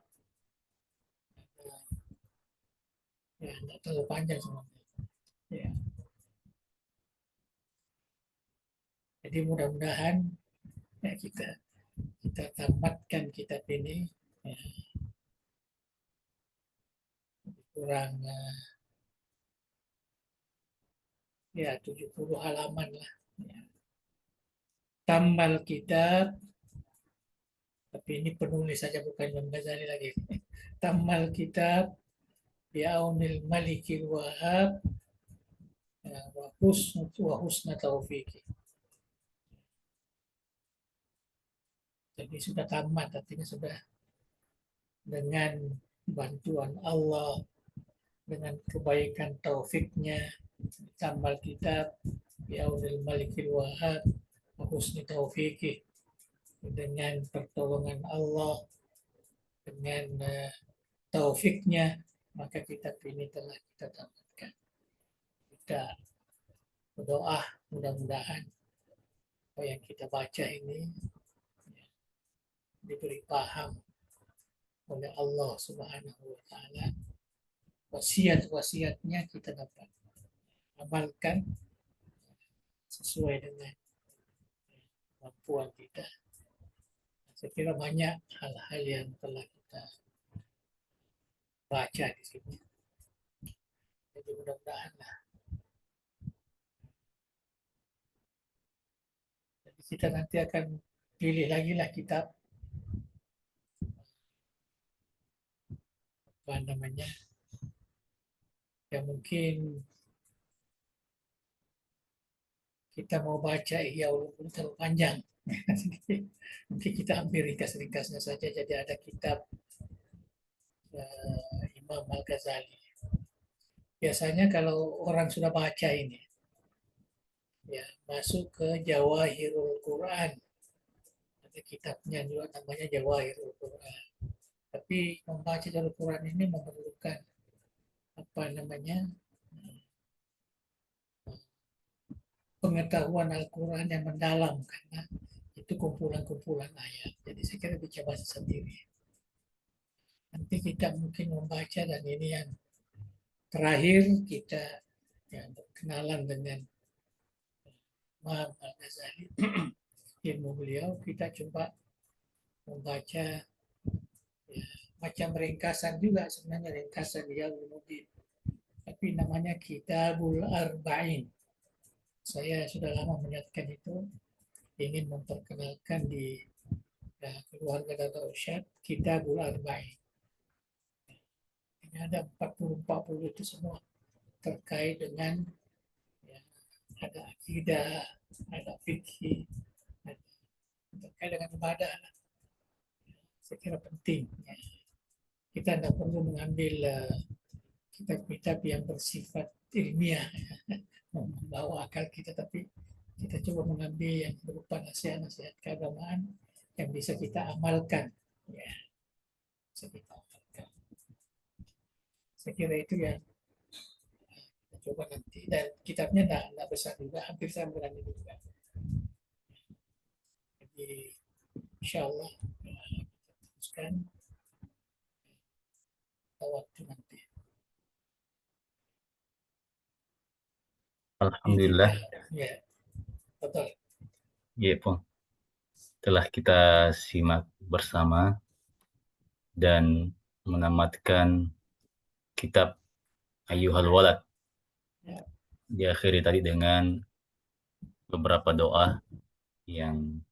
B: Ya tidak terlalu panjang sebenarnya. Ya, jadi mudah-mudahan ya kita tamatkan kitab ini ya, kurang ya 70 halaman lah. Ya. Tambal kitab, tapi ini penulis saja bukan Imam Ghazali lagi. Tamal kitab bi'aunil malikil wahab ya, wa husna taufiki. Jadi sudah tamat, artinya sudah dengan bantuan Allah, dengan kebaikan taufiknya, tambal kitab bi'aunil malikil wahab wa husni taufiki, dengan pertolongan Allah, dengan taufiknya, maka kitab ini telah kita tamatkan. Kita berdoa mudah-mudahan apa yang kita baca ini diberi paham oleh Allah Subhanahu wa taala. Wasiat-wasiatnya kita dapat amalkan sesuai dengan kemampuan kita. Saya kira banyak hal-hal yang telah kita baca di sini. Jadi mudah-mudahan lah. Jadi kita nanti akan pilih lagi lah kitab apa namanya yang mungkin kita mau baca ya walaupun terlalu panjang. Nanti kita ambil ringkas-ringkasnya saja. Jadi ada kitab Imam Al-Ghazali. Biasanya kalau orang sudah baca ini, ya masuk ke Jawahirul Quran. Ada kitabnya juga namanya Jawahirul Quran. Tapi membaca Jawahirul Quran ini memerlukan apa namanya pengetahuan Al-Quran yang mendalam karena itu kumpulan-kumpulan ayat. Jadi saya kira bisa baca sendiri. Nanti kita mungkin membaca dan ini yang terakhir kita ya, berkenalan dengan Imam Al-Ghazali. Ilmu beliau kita coba membaca ya, macam ringkasan juga sebenarnya ringkasan dia Ulumuddin. Tapi namanya Kitabul Arba'in. Saya sudah lama menyatakan itu ingin memperkenalkan di ya, keluarga Data Ursyad Kitabul Arba'in. Ini ada 40 itu semua terkait dengan ya, ada akidah, ada fikih, terkait dengan ibadah. Saya kira penting. Ya. Kita tidak perlu mengambil kitab-kitab yang bersifat ilmiah, membawa akal kita, tapi kita coba mengambil yang berupa nasihat-nasihat keagamaan yang bisa kita amalkan. Ya, bisa kita amalkan. Saya kira itu yang kita coba nanti. Dan kitabnya tidak besar juga, hampir sama dengan ini juga. Jadi, insya Allah kita teruskan waktu nanti.
A: Alhamdulillah,
B: Ya, betul.
A: ya pun telah kita simak bersama dan menamatkan kitab Ayyuhal Walad.
B: Ya.
A: Diakhiri tadi dengan beberapa doa yang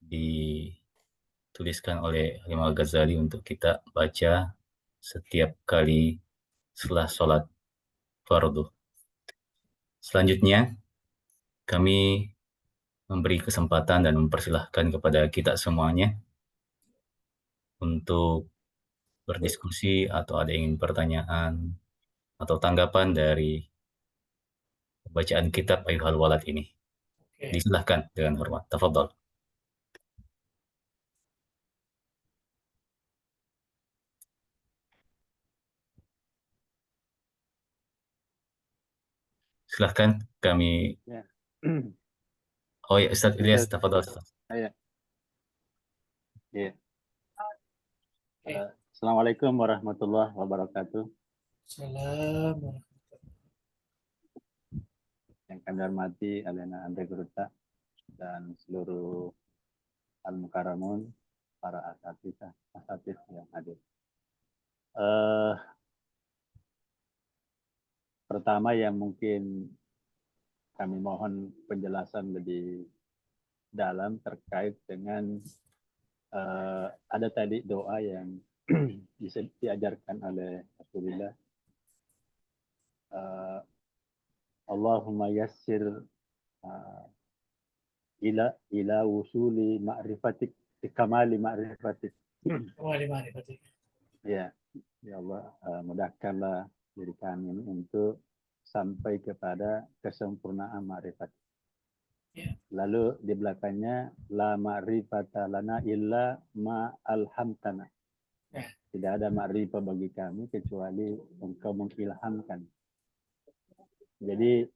A: dituliskan oleh Imam Al-Ghazali untuk kita baca setiap kali setelah sholat fardu. Selanjutnya, kami memberi kesempatan dan mempersilahkan kepada kita semuanya untuk berdiskusi atau ada ingin pertanyaan atau tanggapan dari bacaan kitab Ayyuhal Walad ini.
B: Oke.
A: Disilahkan dengan hormat. Tafadhol. Silahkan kami.
C: Ya.
A: Oh ya, Ustaz Ilyas,
C: Ustaz,
A: tafadhol Ustaz.
C: ya. Iya.
B: Oke.
C: Assalamualaikum warahmatullahi wabarakatuh.
B: Salam.
C: Yang kami hormati Alena Andre Guruta dan seluruh Al-Mukarramun, para asatidz yang hadir. Pertama yang mungkin kami mohon penjelasan lebih dalam terkait dengan ada tadi doa yang diajarkan oleh Rasulullah. Allahumma yassir ila wusuli ma'rifatik kamali ma'rifatik. Ya, ya Allah, mudahkanlah diri kami ini untuk sampai kepada kesempurnaan ma'rifat.
B: Ya.
C: Lalu di belakangnya la ma'rifata lana illa ma'alhamtana.
B: Ya.
C: Tidak ada ma'rifah bagi kami kecuali engkau mengilhamkan. Jadi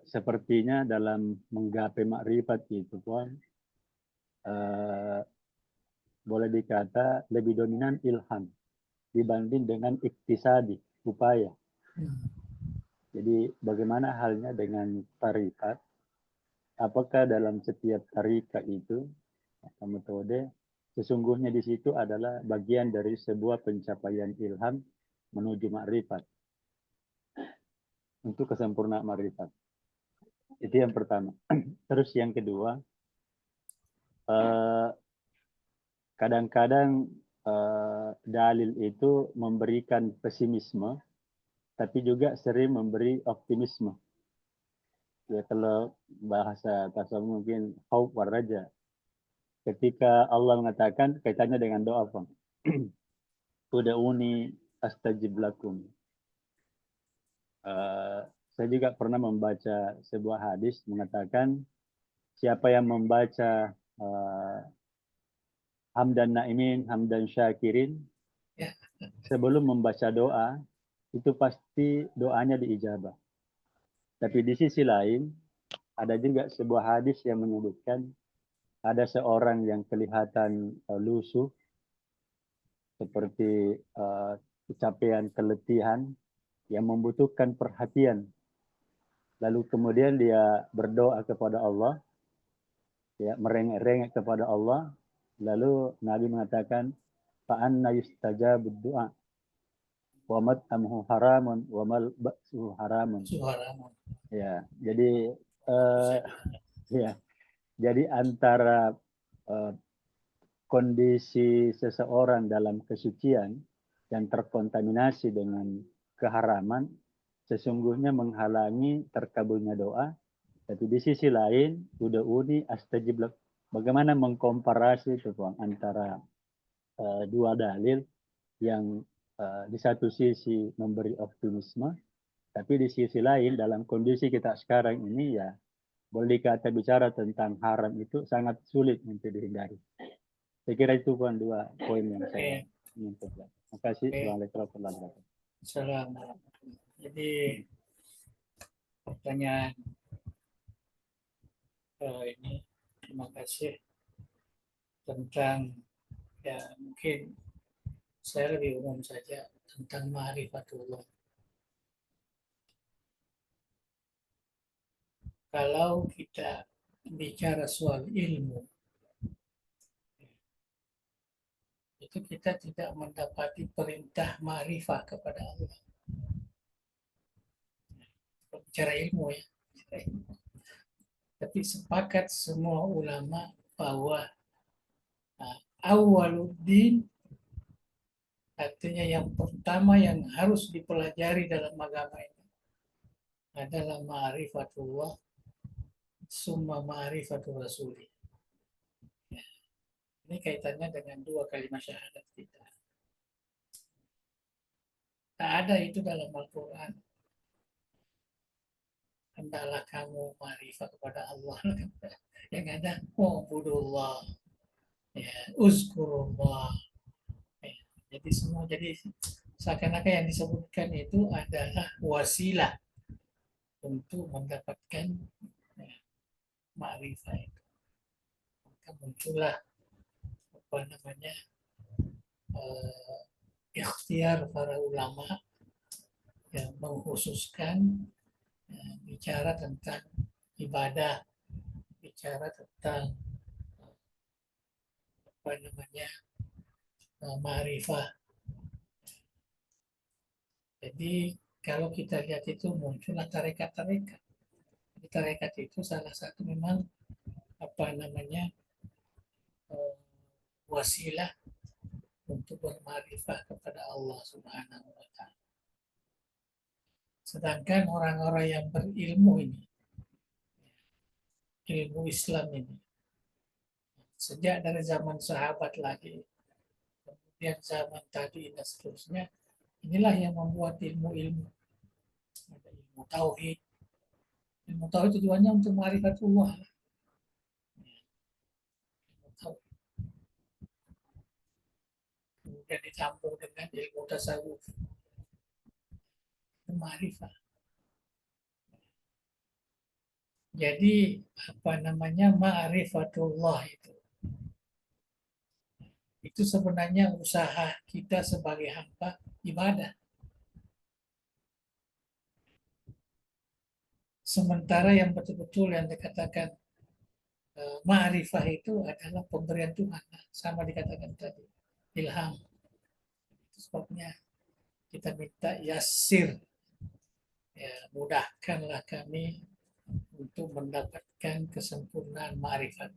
C: sepertinya dalam menggapai makrifat itu pun boleh dikata lebih dominan ilham dibanding dengan iktisadi, upaya. Jadi bagaimana halnya dengan tarikat? Apakah dalam setiap tarikat itu atau metode sesungguhnya di situ adalah bagian dari sebuah pencapaian ilham menuju makrifat untuk kesempurnaan makrifat. Itu yang pertama. Terus yang kedua, kadang-kadang dalil itu memberikan pesimisme, tapi juga sering memberi optimisme. Ya kalau bahasa tasawuf mungkin khauf war raja. Ketika Allah mengatakan kaitannya dengan doa apa? Ud'uni astajib lakum. Saya juga pernah membaca sebuah hadis mengatakan siapa yang membaca hamdan na'imin, hamdan syakirin,
B: Ya.
C: sebelum membaca doa, itu pasti doanya diijabah. Tapi di sisi lain, ada juga sebuah hadis yang menyebutkan ada seorang yang kelihatan lusuh, seperti kecapean, keletihan, yang membutuhkan perhatian. Lalu kemudian dia berdoa kepada Allah, ya, merengek-rengek kepada Allah. Lalu Nabi mengatakan, fa'anna yustajabu du'a. Wa mat'amuhu haramun wa malbasuhu haramun. Ya, jadi ya, jadi antara kondisi seseorang dalam kesucian yang terkontaminasi dengan keharaman sesungguhnya menghalangi terkabulnya doa. Tapi di sisi lain, ud'uni astajib lak. Bagaimana mengkomparasi itu antara dua dalil yang di satu sisi memberi optimisme, tapi di sisi lain dalam kondisi kita sekarang ini ya boleh dikata bicara tentang haram itu sangat sulit untuk dihindari. Saya kira itu pun dua poin yang saya ingin tegaskan. Terima kasih. Assalamualaikum warahmatullahi wabarakatuh.
B: Assalamualaikum. Jadi pertanyaan ini terima kasih tentang ya mungkin saya lebih umum saja tentang ma'rifatullah. Kalau kita bicara soal ilmu, itu kita tidak mendapati perintah ma'rifah kepada Allah. Bicara ilmu ya. Tapi sepakat semua ulama bahwa awaluddin artinya yang pertama yang harus dipelajari dalam agama ini adalah ma'rifatullah summa ma'rifatul rasuli. Ya. Ini kaitannya dengan dua kalimat syahadat kita. Tak ada itu dalam Al-Quran. Hendaklah kamu ma'rifat kepada Allah. Yang ada wa'budullah, ya, uzkurullah. Ya. Jadi semua jadi seakan-akan yang disebutkan itu adalah wasilah untuk mendapatkan ya, ma'rifah itu. Maka muncullah apa namanya ikhtiar para ulama yang mengkhususkan bicara tentang ibadah, bicara tentang apa namanya ma'rifah. Jadi kalau kita lihat itu muncullah tarekat-tarekat. Tarekat itu salah satu memang apa namanya wasilah untuk bermarifah kepada Allah Subhanahu wa Ta'ala. Sedangkan orang-orang yang berilmu ini, ilmu Islam ini, sejak dari zaman sahabat lagi, kemudian zaman tabi'in dan seterusnya, inilah yang membuat ilmu-ilmu. Ada ilmu tauhid. Ilmu tauhid tujuannya untuk ma'rifatullah. Ilmu tauhid. Kemudian dicampur dengan ilmu tasawuf. Ma'rifah. Jadi apa namanya ma'rifatullah itu sebenarnya usaha kita sebagai hamba ibadah. Sementara yang betul-betul yang dikatakan ma'rifah itu adalah pemberian Tuhan, sama dikatakan tadi ilham. Itu sebabnya kita minta yassir, ya, mudahkanlah kami untuk mendapatkan kesempurnaan ma'rifat.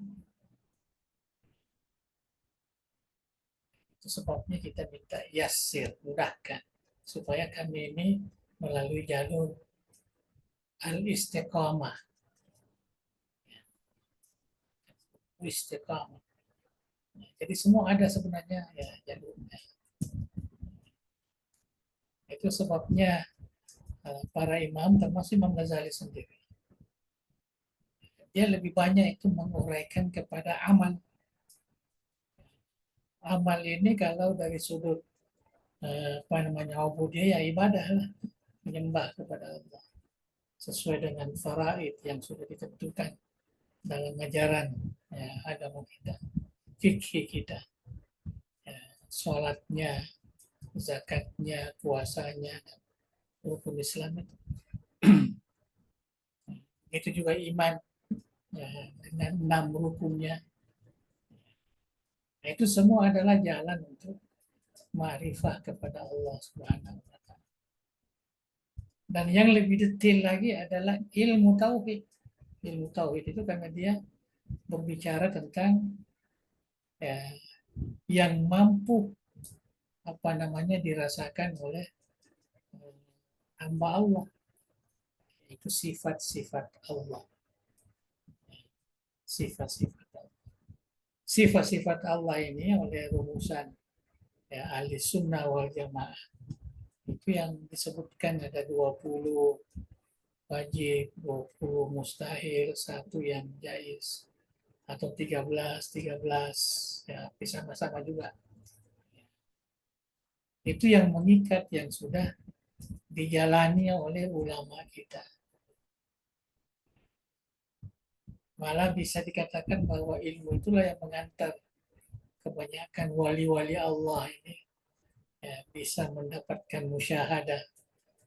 B: Itu sebabnya kita minta yassir, mudahkan, supaya kami ini melalui jalur al-istiqamah. Istiqamah. Jadi semua ada sebenarnya ya jalurnya. Itu sebabnya para imam termasuk Imam Ghazali sendiri, dia lebih banyak itu menguraikan kepada amal. Amal ini kalau dari sudut apa namanya ubudiyah ya ibadah lah, menyembah kepada Allah sesuai dengan faraid yang sudah ditentukan dalam ajaran ya, agama kita, fikih kita, ya, sholatnya, zakatnya, puasanya, rukun Islam itu. Itu juga iman ya, dengan 6 rukunnya. Nah, itu semua adalah jalan untuk ma'rifah kepada Allah Subhanahu wa Ta'ala. Dan yang lebih detail lagi adalah ilmu tauhid. Ilmu tauhid itu karena dia berbicara tentang ya, yang mampu apa namanya dirasakan oleh hamba Allah, itu sifat-sifat Allah. Sifat-sifat Allah. Sifat-sifat Allah ini oleh rumusan ya, ahli sunnah wal jamaah itu yang disebutkan ada 20 wajib, 20 mustahil, 1 yang jais, atau 13 ya sama-sama juga. Itu yang mengikat yang sudah dijalani oleh ulama kita. Malah bisa dikatakan bahwa ilmu itulah yang mengantar kebanyakan wali-wali Allah ini ya, bisa mendapatkan musyahadah,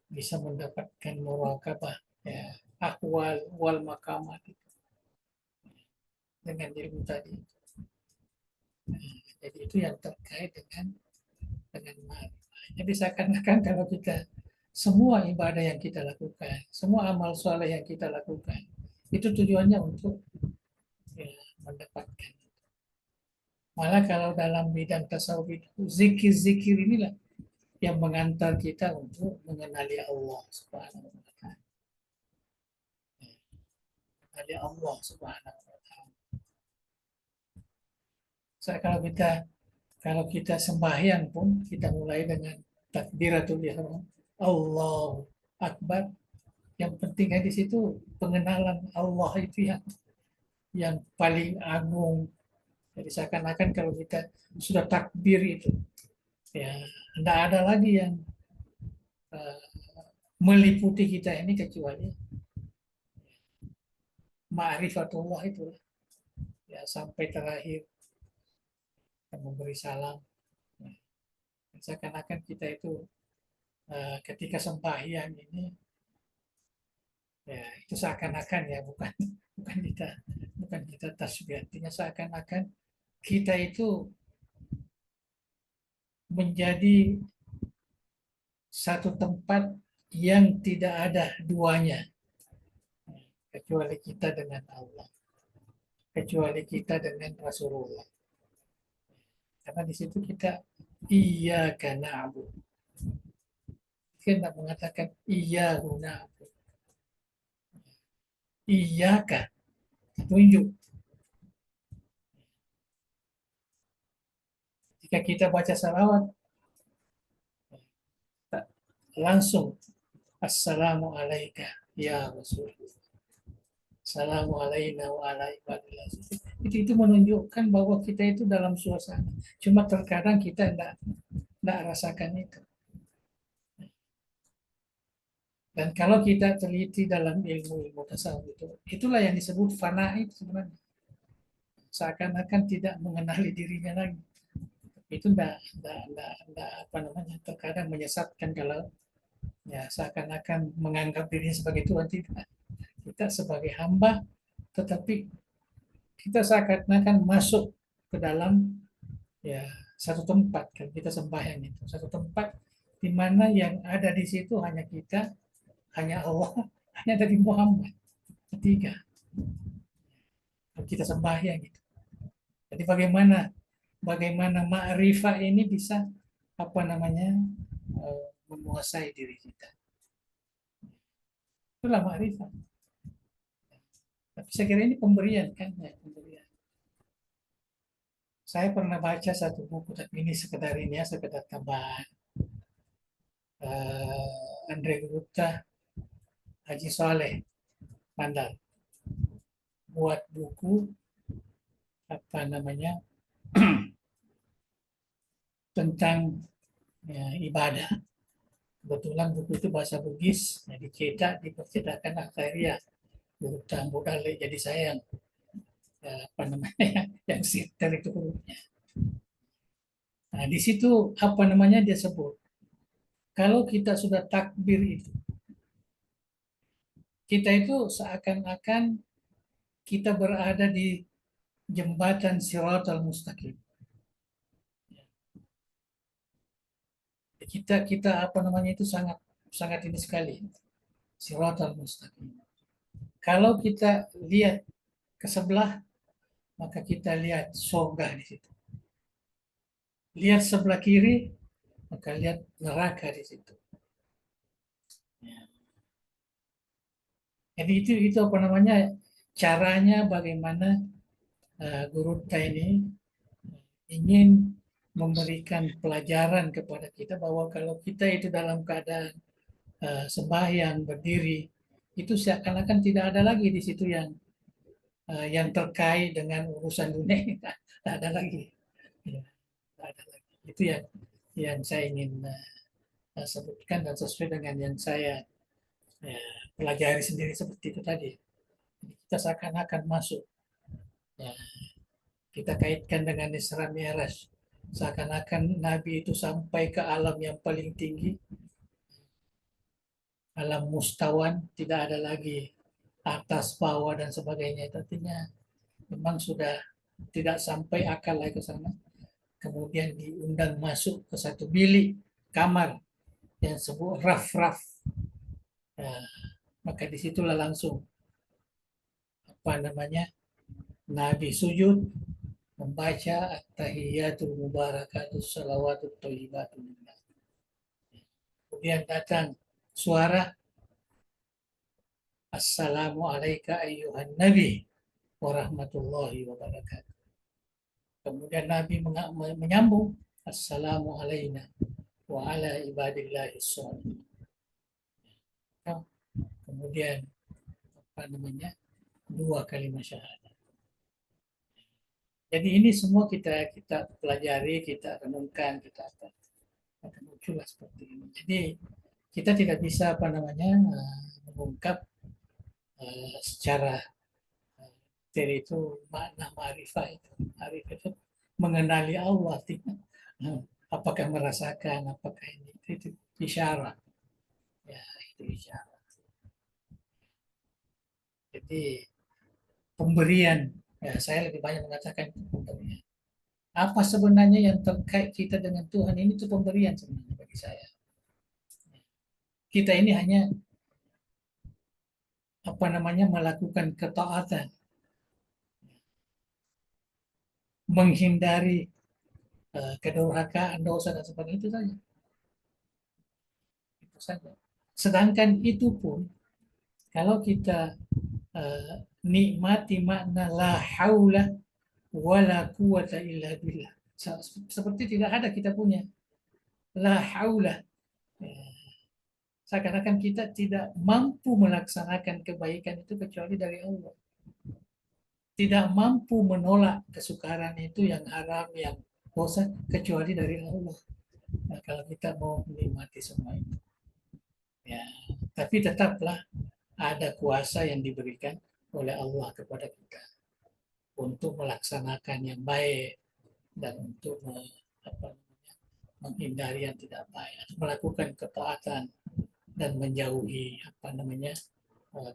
B: bisa mendapatkan muraqabah, ya, akwal wal maqamat dengan ilmu tadi. Nah, jadi itu yang terkait dengan ma'rifah. Jadi seakan-akan kalau kita semua ibadah yang kita lakukan, semua amal soleh yang kita lakukan, itu tujuannya untuk ya, mendapatkan. Malah kalau dalam bidang tasawuf itu zikir-zikir inilah yang mengantar kita untuk mengenali Allah Subhanahu wa Ta'ala. Mengenali Allah Subhanahu wa Ta'ala. So, kalau kita sembahyang pun kita mulai dengan takbiratul ihram, Allahu Akbar. Yang penting di situ pengenalan Allah itu yang paling agung. Jadi seakan-akan kalau kita sudah takbir itu, ya Tidak ada lagi yang meliputi kita ini kecuali ma'rifatullah itu, ya, sampai terakhir kita memberi salam. Nah, seakan-akan kita itu ketika sembahyang ini, ya, itu seakan-akan, ya, bukan kita tasbih, artinya seakan-akan kita itu menjadi satu tempat yang tidak ada duanya, kecuali kita dengan Allah, kecuali kita dengan Rasulullah. Karena di situ kita iyyaka na'budu. Kita tidak mengatakan iyyahu na'budu. Iyyaka, tunjuk. Jika kita baca salawat, langsung assalamu alaika ya Rasulullah. Assalamu alaina wa ala ibadillah. Itu menunjukkan bahwa kita itu dalam suasana. Cuma terkadang kita tidak rasakan itu. Dan kalau kita teliti dalam ilmu tasawuf itulah yang disebut fana itu sebenarnya. Seakan-akan tidak mengenali dirinya lagi. Itu tidak apa namanya, terkadang menyesatkan kalau, ya, seakan-akan menganggap dirinya sebagai Tuhan. Tidak. Kita sebagai hamba, tetapi kita seakan-akan masuk ke dalam, ya, satu tempat. Kan kita sembahyang itu satu tempat di mana yang ada di situ hanya kita, hanya Allah, hanya dari Muhammad. Ketiga, kita sembahyang gitu. Jadi bagaimana ma'rifah ini bisa apa namanya menguasai diri kita. Itulah ma'rifah. Tapi saya kira ini pemberian, kan, ya, pemberian. Saya pernah baca satu buku, tapi ini sekedar tambahan. Andre Gupta, Haji Saleh Pandal buat buku apa namanya tentang, ya, ibadah. Kebetulan buku itu bahasa Bugis, nah, dicetak di percetakan Al-Khairiyah Gupta Mbokale. Jadi saya yang apa namanya yang setel itu hurufnya. Nah, di situ apa namanya dia sebut, kalau kita sudah takbir itu, kita itu seakan-akan kita berada di jembatan Shiratal Mustaqim. Kita apa namanya itu sangat ini sekali, Shiratal Mustaqim. Kalau kita lihat ke sebelah, maka kita lihat surga di situ. Lihat sebelah kiri, maka lihat neraka di situ. Jadi itu apa namanya caranya bagaimana Guru ini ingin memberikan pelajaran kepada kita bahwa kalau kita itu dalam keadaan sembahyang berdiri, itu seakan-akan tidak ada lagi di situ yang terkait dengan urusan dunia. Tidak ada lagi. Ya, tidak ada lagi. Itu yang saya ingin sebutkan, dan sesuai dengan yang saya pelajari sendiri seperti itu tadi. Kita seakan-akan masuk. Ya, kita kaitkan dengan Isra Mi'raj. Seakan-akan Nabi itu sampai ke alam yang paling tinggi, alam mustawan, tidak ada lagi atas, bawah, dan sebagainya. Artinya memang sudah tidak sampai akal lagi ke sana. Kemudian diundang masuk ke satu bilik kamar yang disebut raf-raf. Nah, maka disitulah langsung apa namanya Nabi sujud membaca at-tahiyatul mubarakatus salawatut thayyibatul. Kemudian datang suara assalamu alayka ayyuhan nabi warahmatullahi wabarakatuh. Kemudian Nabi menyambung assalamu alayna wa ala ibadillahi sholihin. Kemudian apa namanya 2 kalimat syahadat. Jadi ini semua kita pelajari, kita renungkan, kita apa. akan muncullah seperti ini. Jadi kita tidak bisa mengungkap secara dari itu makna ma'rifah itu. Ma'rifah itu mengenali Allah, tidak apakah merasakan, apakah ini itu isyarat. Ya, itu isyarat. Jadi pemberian, ya saya lebih banyak mengatakan itu pemberian. Apa sebenarnya yang terkait kita dengan Tuhan ini itu pemberian sebenarnya bagi saya. Kita ini hanya melakukan ketaatan, menghindari kedurhakaan, dosa dan sebagainya itu saja. Itu saja. Sedangkan itu pun kalau kita nikmati makna la haula wala quwata illa billah. Seperti tidak ada kita punya la haula. Seakan-akan kita tidak mampu melaksanakan kebaikan itu kecuali dari Allah. Tidak mampu menolak kesukaran itu yang haram, yang dosa kecuali dari Allah. Nah, kalau kita mau menikmati semua itu, ya, tapi tetaplah ada kuasa yang diberikan oleh Allah kepada kita untuk melaksanakan yang baik dan untuk menghindari yang tidak baik, atau melakukan ketaatan dan menjauhi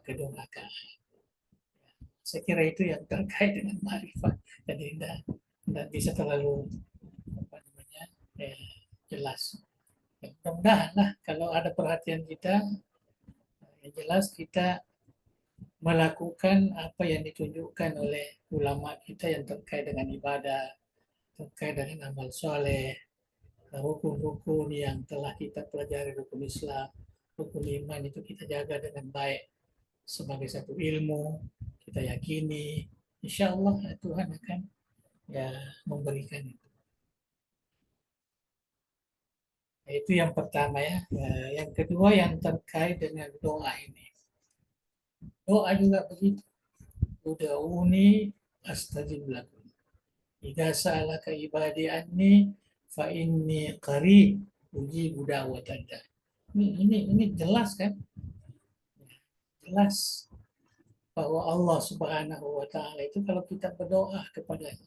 B: kedurhakaan. Saya kira itu yang terkait dengan ma'rifat. Jadi tidak bisa terlalu jelas. Mudah-mudahan lah kalau ada perhatian kita, yang jelas kita melakukan apa yang ditunjukkan oleh ulama kita yang terkait dengan ibadah, terkait dengan amal soleh, rukun-rukun yang telah kita pelajari, rukun Islam, rukun iman itu kita jaga dengan baik sebagai satu ilmu, kita yakini, insya Allah Tuhan akan ya memberikan itu. Itu yang pertama ya. Yang kedua yang terkait dengan doa ini. Doa juga begitu. Uda'uni astajib lakum. Idza sa'alaka ibadi anni fa inni qarib ujibu da'watad da'i. Ini jelas kan? Jelas bahwa Allah Subhanahu wa taala itu kalau kita berdoa kepadanya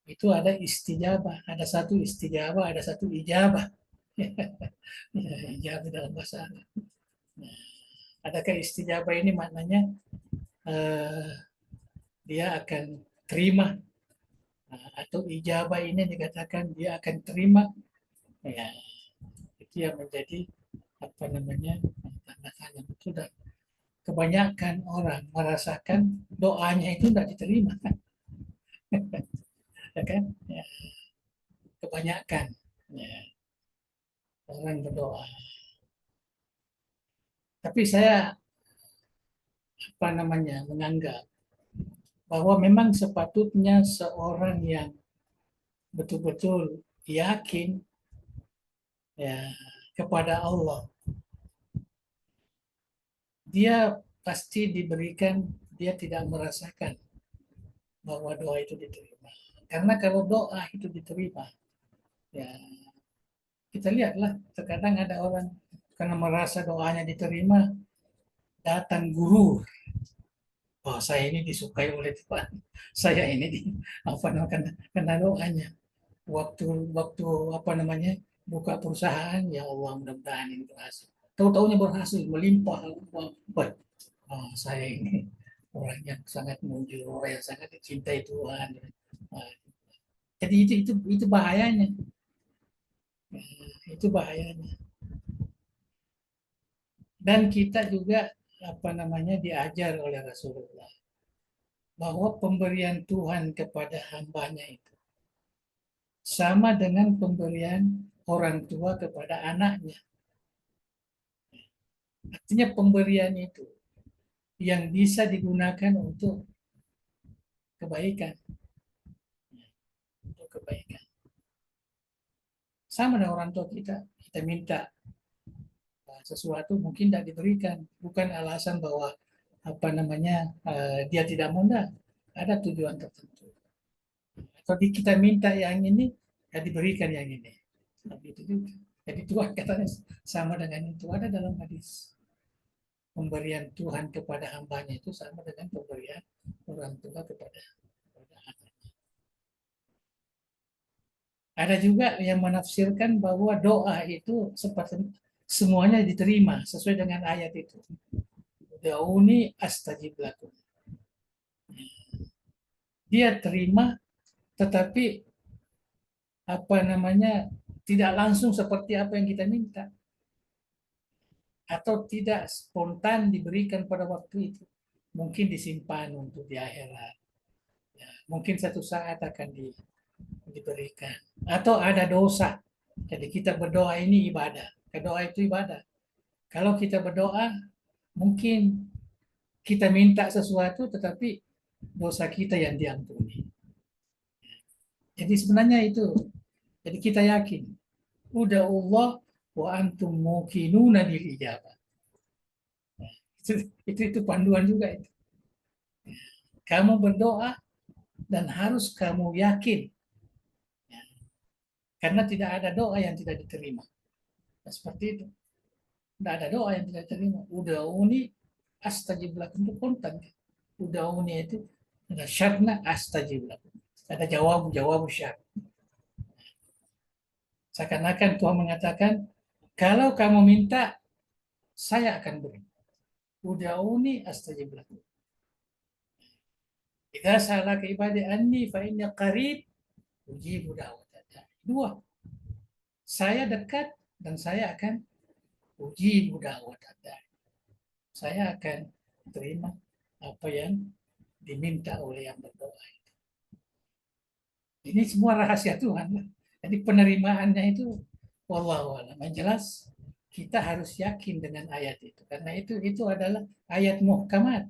B: itu ada istijabah, ada satu istijabah, ada satu ijabah. Ijabah dalam bahasa Arab. Adakah istijabah ini maknanya dia akan terima, atau ijabah ini dikatakan dia akan terima, ya itu yang menjadi tanda tanya. Betul, dan kebanyakan orang merasakan doanya itu tidak diterima kan. Ya kan? Ya. Kebanyakan ya, orang berdoa. Tapi saya menganggap bahwa memang sepatutnya seorang yang betul-betul yakin ya kepada Allah, dia pasti diberikan, dia tidak merasakan bahwa doa itu diterima. Karena kalau doa itu diterima, ya kita lihatlah terkadang ada orang karena merasa doanya diterima datang guru, oh saya ini disukai oleh Tuhan, saya ini karena doanya. Waktu buka perusahaan, ya Allah mudah-mudahan ini berhasil. Tahu-taunya berhasil, melimpah. Oh, saya ini orang yang sangat mujur, orang yang sangat dicintai Tuhan. Jadi itu bahayanya. Itu bahayanya. Dan kita juga diajar oleh Rasulullah bahwa pemberian Tuhan kepada hambanya itu sama dengan pemberian orang tua kepada anaknya. Artinya pemberian itu yang bisa digunakan untuk kebaikan. Untuk kebaikan. Sama dengan orang tua kita minta sesuatu mungkin tidak diberikan, bukan alasan bahwa dia tidak mau, ada tujuan tertentu. atau kita minta yang ini, ya diberikan yang ini. Itu juga. Jadi Tuhan katanya sama dengan itu. Ada dalam hadis. Pemberian Tuhan kepada hambanya itu sama dengan pemberian orang tua kepada anak. Ada juga yang menafsirkan bahwa doa itu seperti semuanya diterima sesuai dengan ayat itu. Da'uni astajib lakum. Dia terima, tetapi tidak langsung seperti apa yang kita minta, atau tidak spontan diberikan pada waktu itu. Mungkin disimpan untuk di akhirat. Ya, mungkin satu saat akan diberikan. Atau ada dosa. Jadi kita berdoa ini ibadah. Doa itu ibadah. Kalau kita berdoa, mungkin kita minta sesuatu, tetapi dosa kita yang diampuni. Jadi sebenarnya itu. Jadi kita yakin. Udah Allah wa antum muqinuna bil ijabah. Itu panduan juga itu. Kamu berdoa dan harus kamu yakin. Karena tidak ada doa yang tidak diterima. Nah, seperti itu. Tidak ada doa yang tidak diterima. Uda'uni astajib lakum itu kontan. Uda'uni itu ada syartnya astajib lakum. Ada jawab syarat. Seakan-akan Tuhan mengatakan, kalau kamu minta, saya akan beri. Uda'uni astajib lakum. Idza salaka ibadi anni fa inni qarib ujibu da'watad da'i. Dua. Saya dekat dan saya akan ujibu da'watad da'i. Saya akan terima apa yang diminta oleh yang berdoa. Ini semua rahasia Tuhan. Jadi penerimaannya itu wallahu a'lam. Yang jelas kita harus yakin dengan ayat itu, karena itu adalah ayat muhkamat.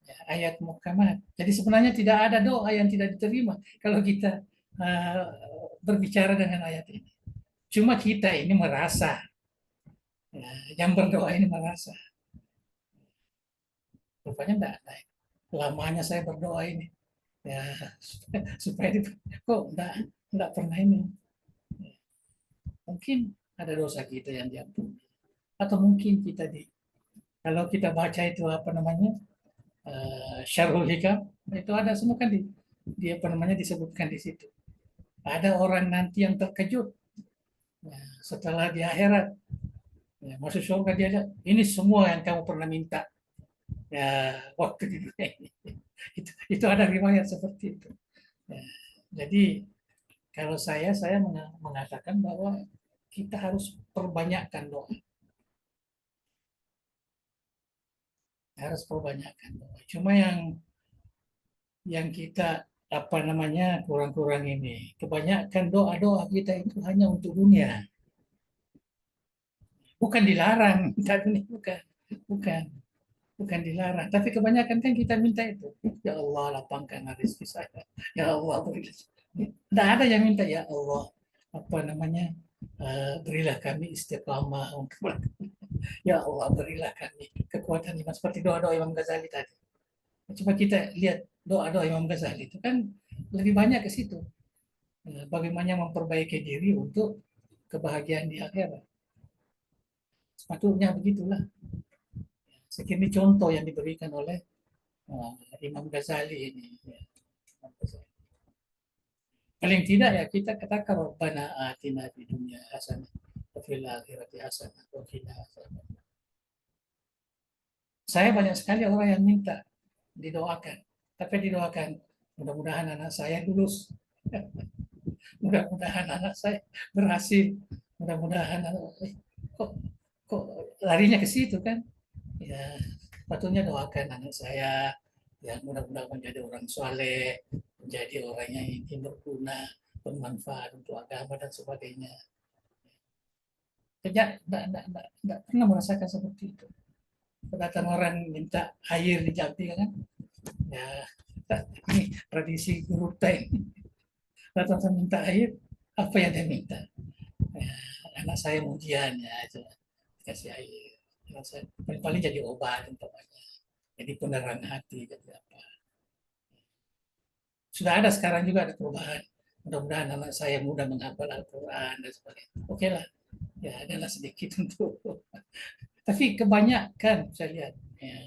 B: Ya, ayat muhkamat. Jadi sebenarnya tidak ada doa yang tidak diterima kalau kita berbicara dengan ayat ini. Cuma kita ini merasa, ya, yang berdoa ini merasa. Rupanya enggak. Lamanya saya berdoa ini, ya supaya kok enggak pernah ini. Mungkin ada dosa kita yang diampuni, atau mungkin kalau kita baca itu Syarhul Hikam, itu ada semua kan disebutkan di situ. Ada orang nanti yang terkejut, ya, setelah di akhirat, ya, masuk surga, dia lihat ini semua yang kamu pernah minta, ya, waktu di dunia ini. Itu ada riwayat seperti itu. Ya, jadi kalau saya mengatakan bahwa kita harus perbanyakkan doa. Harus perbanyakkan doa. Cuma yang kita kurang-kurang ini. Kebanyakan doa-doa kita itu hanya untuk dunia. Bukan dilarang, bukan dilarang. Tapi kebanyakan kan kita minta itu. Ya Allah, lapangkan rezeki saya. Ya Allah, berilah. Tidak ada yang minta, ya Allah, berilah kami istiqamah untuk ya Allah, berilah kami kekuatan iman, seperti doa-doa Imam Ghazali tadi. Coba kita lihat doa-doa Imam Ghazali itu kan lebih banyak ke situ. Bagaimana memperbaiki diri untuk kebahagiaan di akhirat. Sepatutnya begitulah. Sekini contoh yang diberikan oleh Imam Ghazali ini. Paling tidak ya kita katakan Rabbana atina fid dunya hasanah wa fil akhirati hasanah wa qina adzabannar. Saya banyak sekali orang yang minta didoakan, tapi didoakan mudah-mudahan anak saya lulus, mudah-mudahan anak saya berhasil, mudah-mudahan kok larinya ke situ kan? Ya, patutnya doakan anak saya yang mudah-mudahan menjadi orang soleh, menjadi orang yang berguna, bermanfaat untuk agama dan sebagainya. Tidak pernah merasakan seperti itu. Datang orang minta air di Jambi kan? Ya, ini tradisi guru teh. Datang minta air, apa yang dia minta? Ya, anak saya ujian ya, kasih air. Anak saya paling jadi obat umpamanya. Jadi penerang hati, jadi apa? Sudah ada sekarang juga ada perubahan. Mudah-mudahan anak saya mudah menghafal Al-Quran dan sebagainya. Oke lah, ya adalah sedikit untuk. Tapi kebanyakan saya lihat, ya,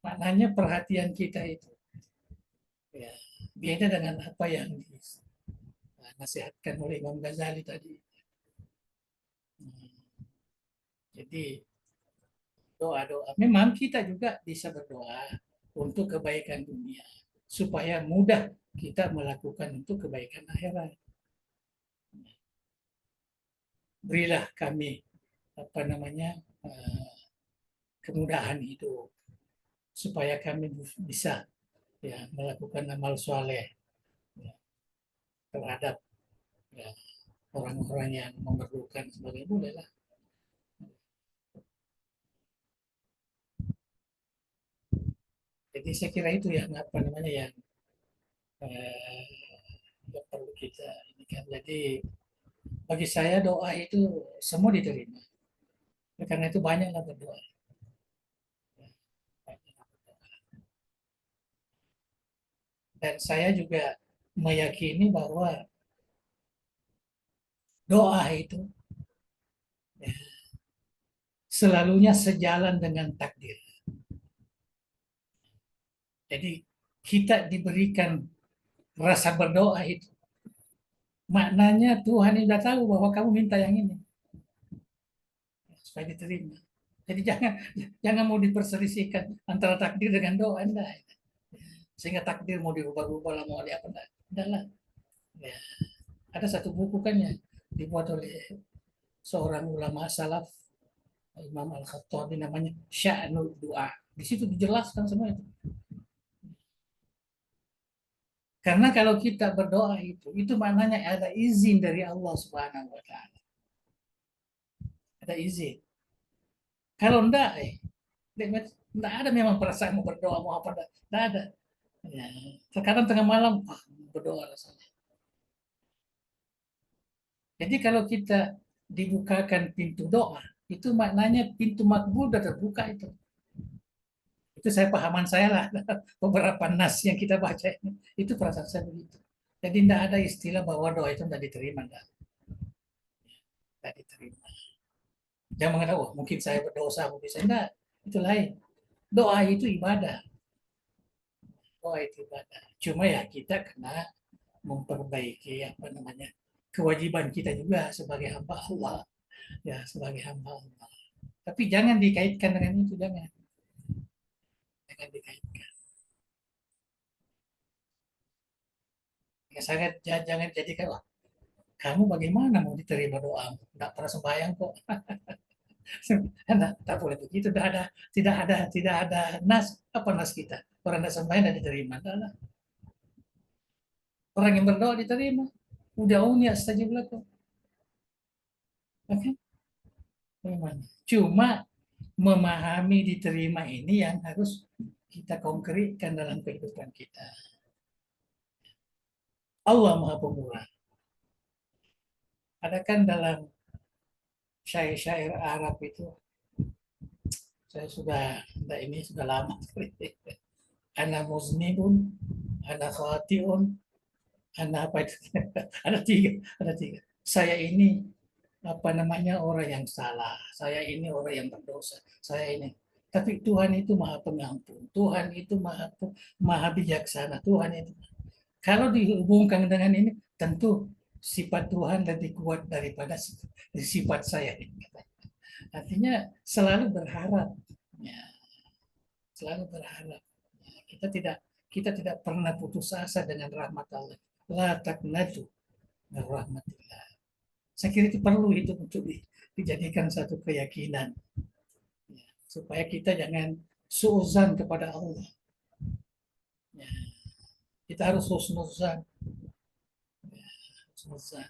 B: maknanya perhatian kita itu ya, beda dengan apa yang dinasihatkan oleh Imam Ghazali tadi. Jadi doa-doa. Memang kita juga bisa berdoa untuk kebaikan dunia supaya mudah kita melakukan untuk kebaikan akhirat. Berilah kami apa namanya kemudahan hidup supaya kami bisa ya melakukan amal soleh ya, terhadap ya, orang-orang yang memerlukan sebagai bolehlah. Jadi saya kira itu yang apa namanya eh, yang perlu kita ini kan. Jadi bagi saya doa itu semua diterima. Karena itu banyaklah berdoa. Dan saya juga meyakini bahwa doa itu ya, selalunya sejalan dengan takdir. Jadi kita diberikan rasa berdoa itu. Maknanya Tuhan sudah tahu bahwa kamu minta yang ini supaya diterima. Jadi jangan mau diperselisihkan antara takdir dengan doa, enggak. Sehingga takdir mau dirubah-rubah lah, mau ada apa enggak. Enggak. Ya. Ada satu buku kan ya dibuat oleh seorang ulama salaf Imam Al-Khattabi namanya Sya'nul Doa. Di situ dijelaskan semua itu. Karena kalau kita berdoa itu maknanya ada izin dari Allah Subhanahu wa taala. Ada izin. Kalau enggak, enggak ada memang perasaan mau berdoa mau apa enggak ada. Ya, terkadang tengah malam berdoa rasanya. Jadi kalau kita dibukakan pintu doa, itu maknanya pintu makbul sudah terbuka itu. Itu saya pahaman saya lah beberapa nas yang kita baca ini. Itu perasaan saya begitu. Jadi tidak ada istilah bahwa doa itu tidak diterima, tidak diterima. Jangan mengatakan, oh mungkin saya berdosa, mungkin saya enggak. Itu lain. Doa itu ibadah. Doa itu ibadah. Cuma ya kita kena memperbaiki apa namanya kewajiban kita juga sebagai hamba Allah, ya sebagai hamba Allah. Tapi jangan dikaitkan dengan itu, jangan dikaitkan. Ya, sangat jangan jadikan wah kamu bagaimana mau diterima doa? Tidak pernah sembahyang kok. Tak boleh begitu. Tidak ada nas. Apa nas kita? Orang tidak sembahyang tidak diterima. Tidak. Orang yang berdoa diterima. Udah unia saja belakang. Oke? Cuma memahami diterima ini yang harus kita konkretkan dalam kehidupan kita. Allah Maha Pemurah. Ada kan dalam syair-syair Arab itu, saya sudah lama. Ana muznibun, ana khatiun, ana apa itu? ada tiga. Saya ini apa namanya orang yang salah, saya ini orang yang berdosa, saya ini. Tapi Tuhan itu maha pengampun, Tuhan itu maha bijaksana, Tuhan itu. Kalau dihubungkan dengan ini, tentu sifat Tuhan lebih kuat daripada sifat saya. Artinya selalu berharap, ya, selalu berharap. Ya, kita tidak pernah putus asa dengan rahmat Allah. La taqnatu min rahmatillah. Saya kira itu perlu itu untuk dijadikan satu keyakinan. Ya, supaya kita jangan suuzan kepada Allah. Ya, kita harus husnuzan. Ya, husnuzan.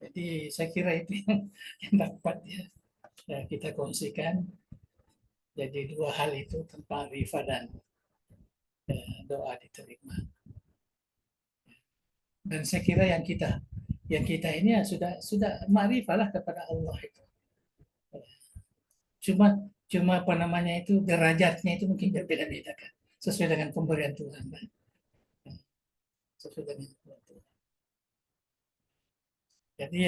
B: Jadi saya kira itu yang dapat ya kita kongsikan. Jadi dua hal itu tentang rifa dan doa diterima. Dan saya kira yang kita ini ya sudah ma'rifah lah kepada Allah itu. Cuma cuma apa namanya itu derajatnya itu mungkin berbeda-beda kan sesuai dengan pemberian Tuhan. sesuai dengan ketentuan. Jadi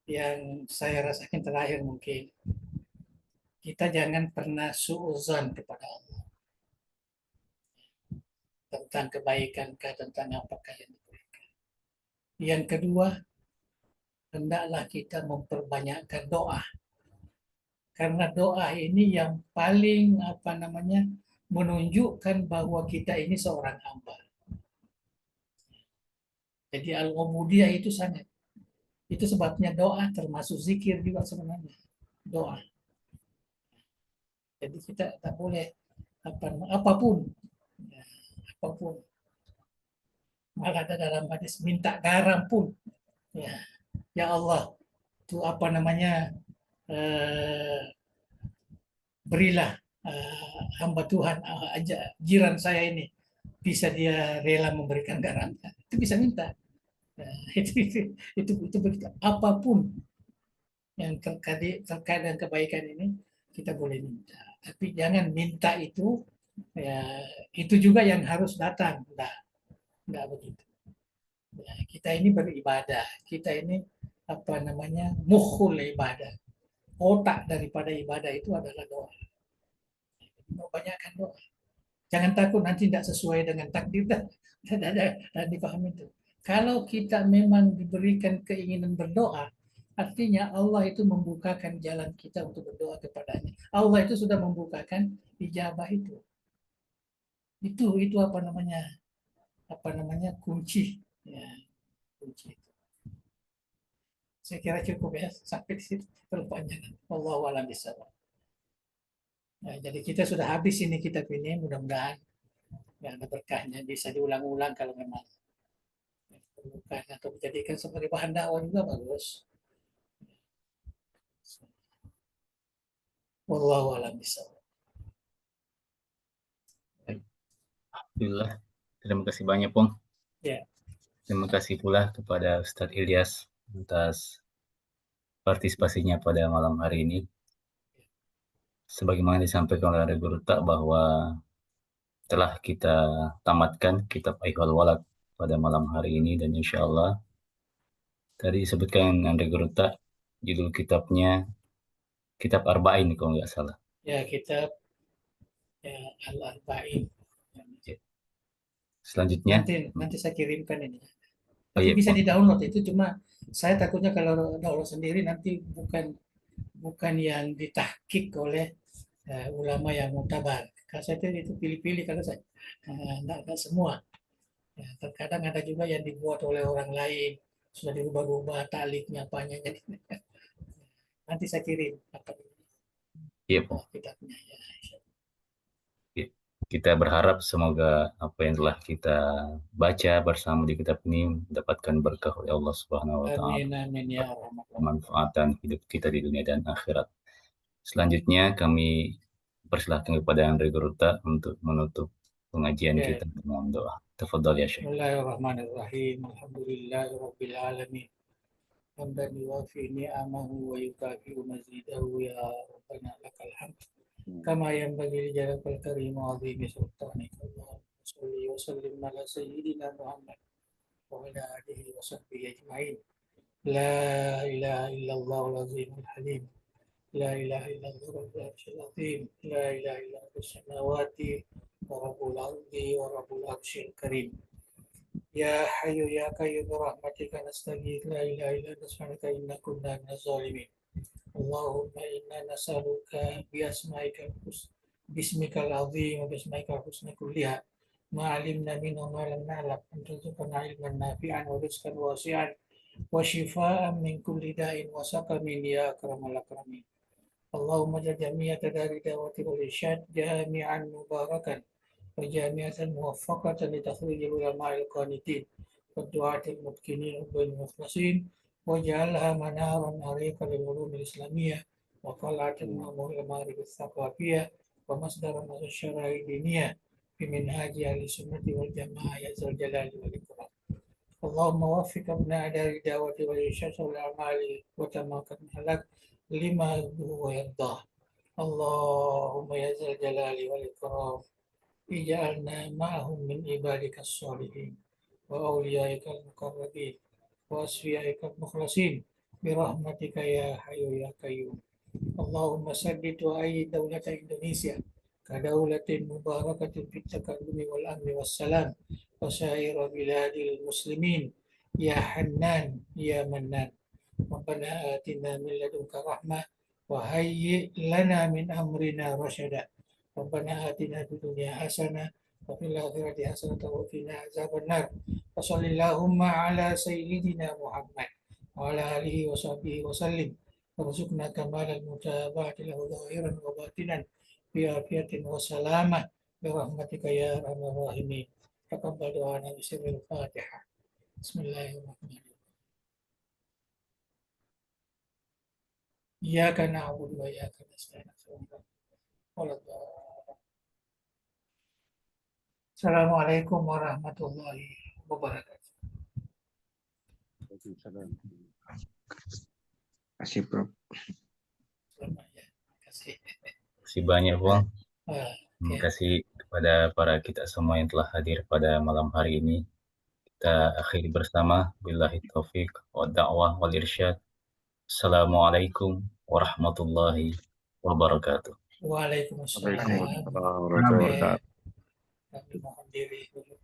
B: yang saya rasakan terakhir mungkin kita jangan pernah suuzon kepada Allah tentang kebaikan tentang apakah yang diberikan. Yang kedua, hendaklah kita memperbanyakkan doa. Karena doa ini yang paling menunjukkan bahwa kita ini seorang hamba. Jadi al-ubudiyah itu sangat. Itu sebabnya doa termasuk zikir juga sebenarnya. Doa. Jadi kita tak boleh apapun. Ya, apapun. Malah ada dalam hadis minta garam pun. Ya, ya Allah, itu berilah hamba Tuhan jiran saya ini bisa dia rela memberikan garam. Itu bisa minta. Itu begitu. Apapun yang terkait dengan kebaikan ini kita boleh minta. Tapi jangan minta itu ya, itu juga yang harus datang. Enggak begitu. Ya, kita ini beribadah. Kita ini mukhul ibadah. Otak daripada ibadah itu adalah doa. Banyakkan doa. Jangan takut nanti tidak sesuai dengan takdir dan dipahami itu. Kalau kita memang diberikan keinginan berdoa, artinya Allah itu membukakan jalan kita untuk berdoa kepadanya. Allah itu sudah membukakan ijabah itu. Itu kunci. Ya, kunci itu. Saya kira cukup ya sampai di situ perpanjangan. Wallahu a'lam bishawab. Nah, jadi kita sudah habis ini kitab ini, mudah-mudahan ya ada berkahnya, bisa diulang-ulang kalau memang diperlukan atau dijadikan sebagai bahan dakwah juga bagus. Wallahu a'lam bishawab.
A: Alhamdulillah. Terima kasih banyak, Pung.
B: Ya.
A: Terima kasih pula kepada Ustadz Ilyas atas partisipasinya pada malam hari ini. Sebagaimana disampaikan oleh Guru Tak bahwa telah kita tamatkan kitab Aihwal Walad pada malam hari ini, dan insya Allah tadi disebutkan Andre Guru Tak judul kitabnya kitab Arba'in kalau nggak salah.
B: Ya, kitab Al-Arba'in.
A: Selanjutnya
B: nanti saya kirimkan ini.
A: Oh, iya,
B: bisa di-download itu, cuma saya takutnya kalau download sendiri nanti bukan yang ditahkik oleh ulama yang mutabar. Kalau saya itu pilih-pilih, kalau saya enggak semua. Ya, terkadang ada juga yang dibuat oleh orang lain, sudah dirubah-rubah takliknya apanya. Jadi nanti saya kirim
A: iya,
B: kitabnya ya.
A: Kita berharap semoga apa yang telah kita baca bersama di kitab ini mendapatkan berkah oleh Allah Subhanahu wa taala.
B: Amin ya Allah.
A: Kemanfaatan hidup kita di dunia dan akhirat. Selanjutnya kami persilahkan kepada Andre Guruta untuk menutup pengajian kita dengan doa. Tafadhal ya Syekh.
B: Bismillahirrahmanirrahim. Alhamdulillahirabbil alamin. Hamdan yuwafi ni'amahu wa yukafi'u mazidahu ya Rabbana lakal hamd. Kama yanbaghi li jalalil karim wa 'azimi sultanika. Allahumma shalli wa sallim ala sayyidina Muhammad wa ala alihi wa sahbihi ajma'in. La ilaha illallah al-azimul halim. لا إله إلا الله رب العرش العظيم لا إله إلا رب السماوات ورب الأرض ورب العرش الكريم يا حي يا قيوم برحمتك نستغيث لا إله إلا أنت سبحانك إنا كنا من الظالمين اللهم إنا نسألك بأسمائك الحسنى باسمك العظيم وباسمائك الحسنى كلها ما علمنا منه ما لم نعلم أن ترزقنا علما نافعا ورزقا واسعا وشفاء من كل داء وسقم يا أكرم الأكرمين اللهم اجعل جميع تداري دعوة والإرشاد جامعا مباركا وجامعة موفقة لتخريج العلماء القانتين والدعاة المتقنين والمخلصين واجعلها منارا عريقا للعلوم الإسلامية وقلعة مأمور المعارف الثقافية ومصدرا للشرائع الدينية بمنهاج أهل السنة والجماعة يا ذا الجلال والإكرام اللهم وفق ابناء دار الدعوة والإرشاد والأعمال وتماكن لك لما يرضيه ويرضاه اللهم يا ذا الجلال والإكرام اجعلنا معهم من عبادك الصالحين وأوليائك المقربين وأصفيائك المخلصين برحمتك يا حي يا قيوم. اللهم سدد وأيد دولة إندونيسيا كدولة مباركة في التقدم والأمن والسلام وسائر بلاد المسلمين يا حنان يا منان. ربنا آتنا من لدنك رحمة وهيئ لنا من أمرنا رشدا. ربنا آتنا في الدنيا حسنة وفي الآخرة حسنة وقنا عذاب النار. وصل اللهم على سيدنا محمد وعلى آله وصحبه وسلم. وارزقنا كمال المتابعة له ظاهرا وباطنا بعافية وسلامة برحمتك يا أرحم الراحمين. تقبل دعانا بسر الفاتحة. بسم الله الرحمن الرحيم. إياك نعبد وإياك نستعين. Assalamualaikum warahmatullahi wabarakatuh.
C: Waalaikumsalam.
D: Kasih Prof.
B: Selamat ya. Terima kasih.
A: Terima kasih banyak, Bang. Terima
B: Oke.
A: kasih kepada para kita semua yang telah hadir pada malam hari ini. Kita akhiri bersama. Billahi taufiq wa da'wah wal irsyad. Assalamualaikum warahmatullahi wabarakatuh.
B: Waalaikumsalam.
D: Waalaikumsalam warahmatullahi wabarakatuh.
B: Kami mohon diri dulu.